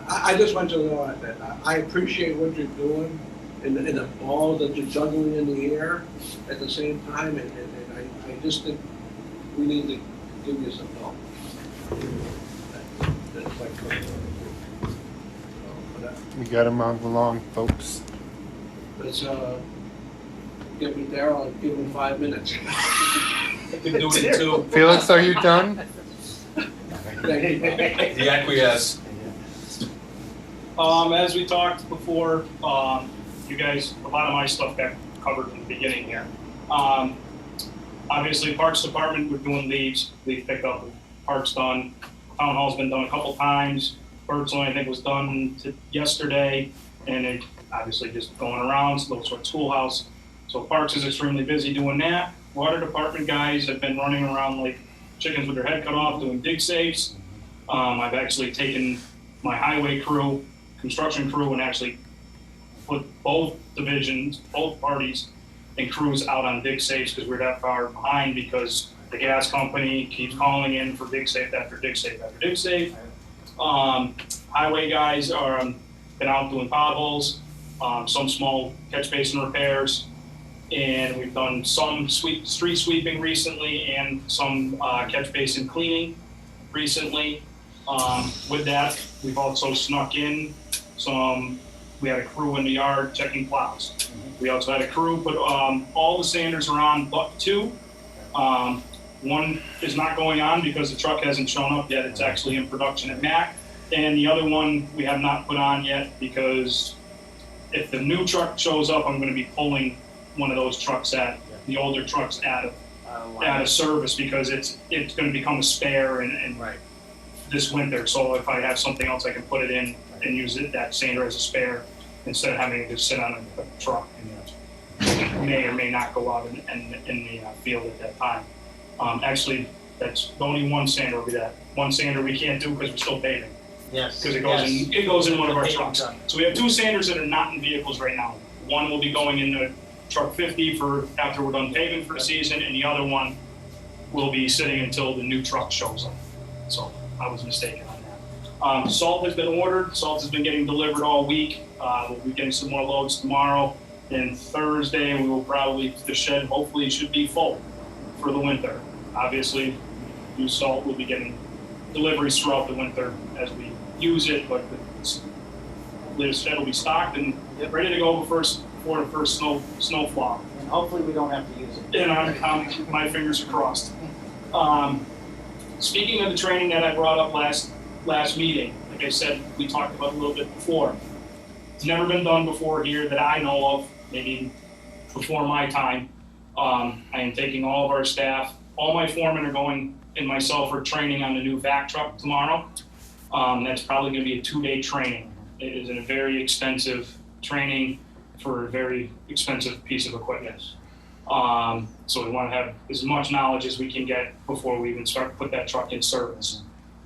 I just want you to know that I appreciate what you're doing and the ball that you're juggling in the air at the same time, and I just think we need to give you some help. That's my point. We gotta move along, folks. Let's give me Daryl and give him 5 minutes. I can do it too. Felix, are you done? The acquiesce. As we talked before, you guys, a lot of my stuff got covered in the beginning here. Obviously, Parks Department, we're doing leaves pickup, parks done. Town Hall's been done a couple times. Birdsong, I think, was done yesterday, and it obviously just going around, so those sort of schoolhouse. So Parks is extremely busy doing that. Water Department guys have been running around like chickens with their head cut off, doing dig safes. I've actually taken my highway crew, construction crew, and actually put both divisions, both parties and crews out on dig safes because we're that far behind because the gas company keeps calling in for dig safe after dig safe after dig safe. Highway guys are been out doing potholes, some small catch basin repairs, and we've done some street sweeping recently and some catch basin cleaning recently. With that, we've also snuck in we had a crew in the yard checking plows. We also had a crew, but all the sanders are on but 2. One is not going on because the truck hasn't shown up yet. It's actually in production at Mac. And the other one we have not put on yet because if the new truck shows up, I'm going to be pulling one of those trucks the older trucks out of service because it's going to become a spare and this winter. So if I have something else, I can put it in and use that sander as a spare instead of having to just sit on a truck and may or may not go out in the field at that time. Actually, that's only one sander will be that. One sander we can't do because we're still paving. Yes. Because it goes in one of our trucks. So we have 2 sanders that are not in vehicles right now. One will be going in the truck 50 for after we're done paving for the season, and the other one will be sitting until the new truck shows up. So I was mistaken on that. Salt has been ordered. Salt has been getting delivered all week. We'll be getting some more loads tomorrow. And Thursday, the shed hopefully should be full for the winter. Obviously, new salt will be getting deliveries throughout the winter as we use it, but the shed will be stocked and ready to go before the first snow fall. And hopefully we don't have to use it. And my fingers are crossed. Speaking of the training that I brought up last meeting, like I said, we talked about a little bit before. It's never been done before here that I know of, maybe before my time. I am taking all of our staff, all my foremen are going, and myself are training on the new vac truck tomorrow. That's probably going to be a 2-day training. It is a very expensive training for a very expensive piece of equipment. So we want to have as much knowledge as we can get before we even start to put that truck in service.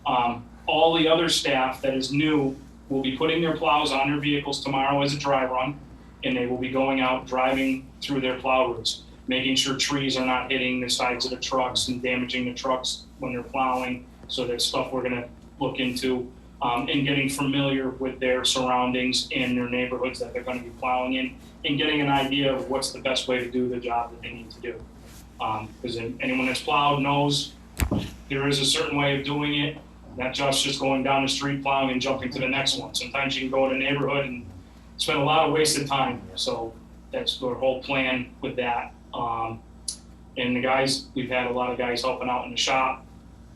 All the other staff that is new will be putting their plows on their vehicles tomorrow as a dry run, and they will be going out driving through their plow routes, making sure trees are not hitting the sides of the trucks and damaging the trucks when they're plowing. So that's stuff we're going to look into, and getting familiar with their surroundings and their neighborhoods that they're going to be plowing in, and getting an idea of what's the best way to do the job that they need to do. Because anyone that's plowed knows there is a certain way of doing it, not just going down the street plowing and jumping to the next one. Sometimes you can go in a neighborhood and spend a lot of wasted time. So that's our whole plan with that. And the guys, we've had a lot of guys helping out in the shop.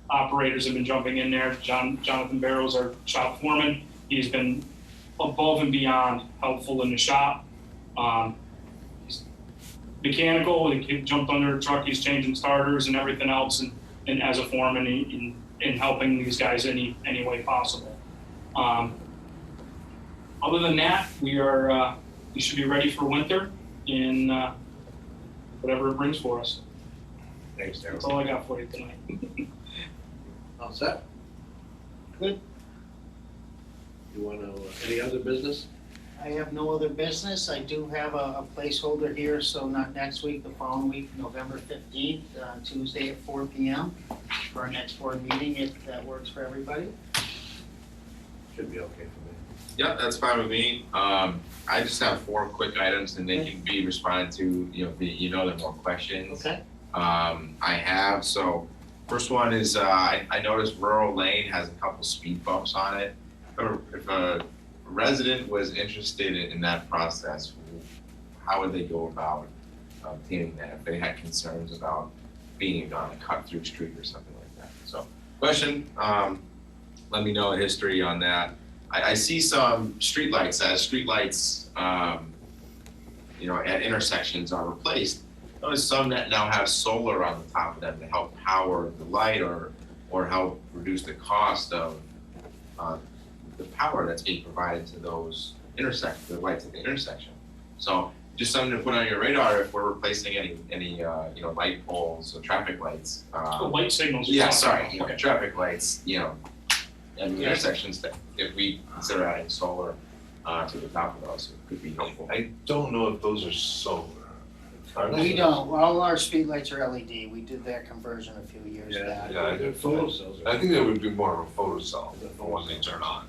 Operators have been jumping in there. Jonathan Barrows, our shop foreman, he's been above and beyond helpful in the shop. He's mechanical, he jumped under a truck, he's changing starters and everything else, and as a foreman in helping these guys any way possible. Other than that, we should be ready for winter and whatever it brings for us. Thanks, Daryl. That's all I got for you tonight. All set? Good. You wanna, any other business? I have no other business. I do have a placeholder here, so not next week, the following week, November 15th, Tuesday at 4 PM for our next board meeting, if that works for everybody. Should be okay for me. Yeah, that's fine with me. I just have 4 quick items and they can be responded to, they're more questions. Okay. First one is, I noticed Rural Lane has a couple speed bumps on it. If a resident was interested in that process, how would they go about obtaining that if they had concerns about being on a cut-through street or something like that? So, question, let me know a history on that. I see some streetlights, as streetlights, at intersections are replaced. Notice some that now have solar on the top of them to help power the light or help reduce the cost of the power that's being provided to those the lights at the intersection. So just something to put on your radar if we're replacing any light poles or traffic lights. Light signals. Yeah, sorry, Okay. traffic lights, at the intersections, that if we consider adding solar to the top of those, it could be helpful. I don't know if those are solar. We don't, all our streetlights are LED. We did that conversion a few years back. Yeah, They're photo cells. I think that would be more of a photo cell for when they turn on.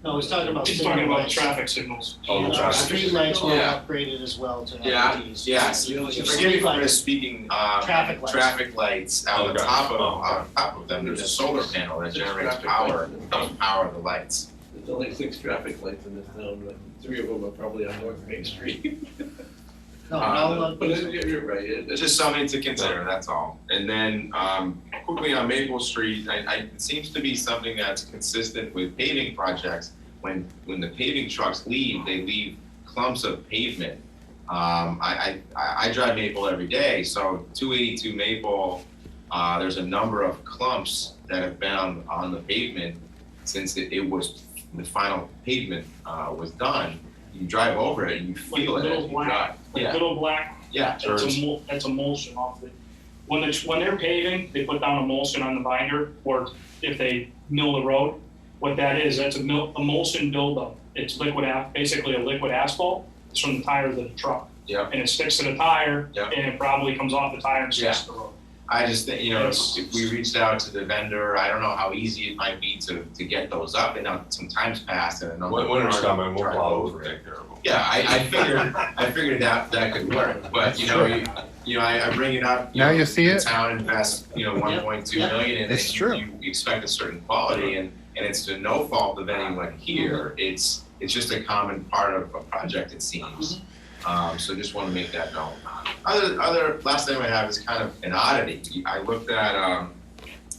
No, he's talking about He's talking about streetlights. traffic signals. Oh, the And our traffic streetlights were Yeah. upgraded as well to Yeah, LEDs. yes, forgive me for misspeaking, Traffic lights. on the Okay. top of them, there's a solar panel that generates power, helps power the lights. There's only 6 traffic lights in this town, but 3 of them are probably on North Main Street. No, But you're right, It's just something to consider, that's all. And then, quickly on Maple Street, it seems to be something that's consistent with paving projects. When the paving trucks leave, they leave clumps of pavement. I drive Maple every day, so 282 Maple, there's a number of clumps that have been on the pavement since it was, the final pavement was done. You drive over it and you feel it as you drive. Like little black, Yeah, that's emulsion off it. When they're paving, they put down emulsion on the binder, or if they mill the road, what that is, that's emulsion buildup. It's basically a liquid asphalt. It's from the tires of the truck. Yep. And it sticks to the tire, Yep. and it probably comes off the tire and sticks to the road. I just think, if we reached out to the vendor, I don't know how easy it might be to get those up, and now some time's passed and a number of Winter's cars coming, we'll drive plow over over, it. take care of them. Yeah, I figured that could work, but I bring it up. Now you see the it? town invests, 1.2 million, and It's true. you expect a certain quality, and it's to no fault of anyone here. It's just a common part of a project, it seems. So just want to make that known. Last thing I have is kind of an oddity. I looked at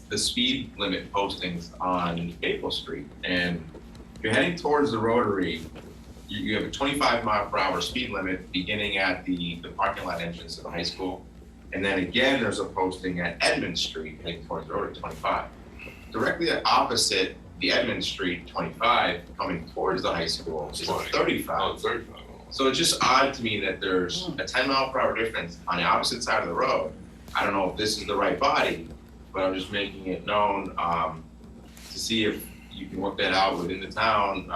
the speed limit postings on Maple Street, and if you're heading towards the Rotary, you have a 25-mile-per-hour speed limit beginning at the parking lot entrance of the high school, and then again there's a posting at Edmund Street heading towards the Rotary, 25. Directly opposite the Edmund Street 25 coming towards the high school is a 35. Oh, 35. So it's just odd to me that there's a 10-mile-per-hour difference on the opposite side of the road. I don't know if this is the right body, but I'm just making it known to see if you can work that out within the town,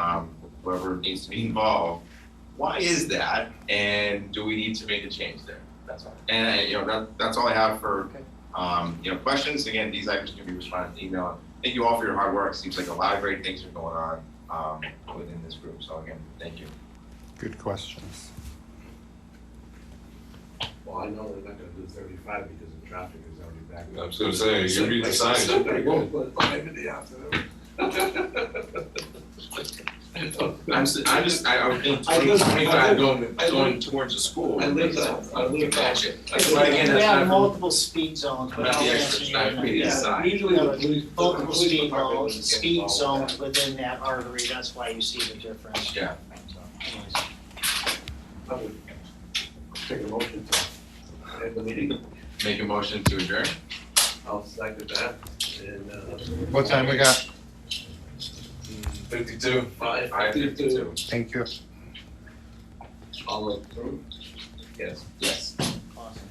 whoever needs to be involved. Why is that, and do we need to make a change there? That's all. And that's all I have for questions. Again, these items can be responded to email. Thank you all for your hard work. Seems like a lot of great things are going on within this group. So again, thank you. Good questions. Well, I know they're not gonna do 35 because the traffic is already back. I was gonna say, you read the signs. Somebody won't put 5 in the afternoon. I would think 25 going towards the school. I live Catch it. But again, We that's have not multiple speed zones, but Not I'll the mention extra you time in period. a- Side. Usually the police. multiple the police speed department zones, doesn't get speed involved zones with within that artery, that's why you see the difference. Yeah. So, anyways. that. I would take a motion to end the meeting. Make a motion to adjourn. I'll second that. And, What time we got? 52. 5:52. Thank you. All approved? Yes. Yes. Awesome.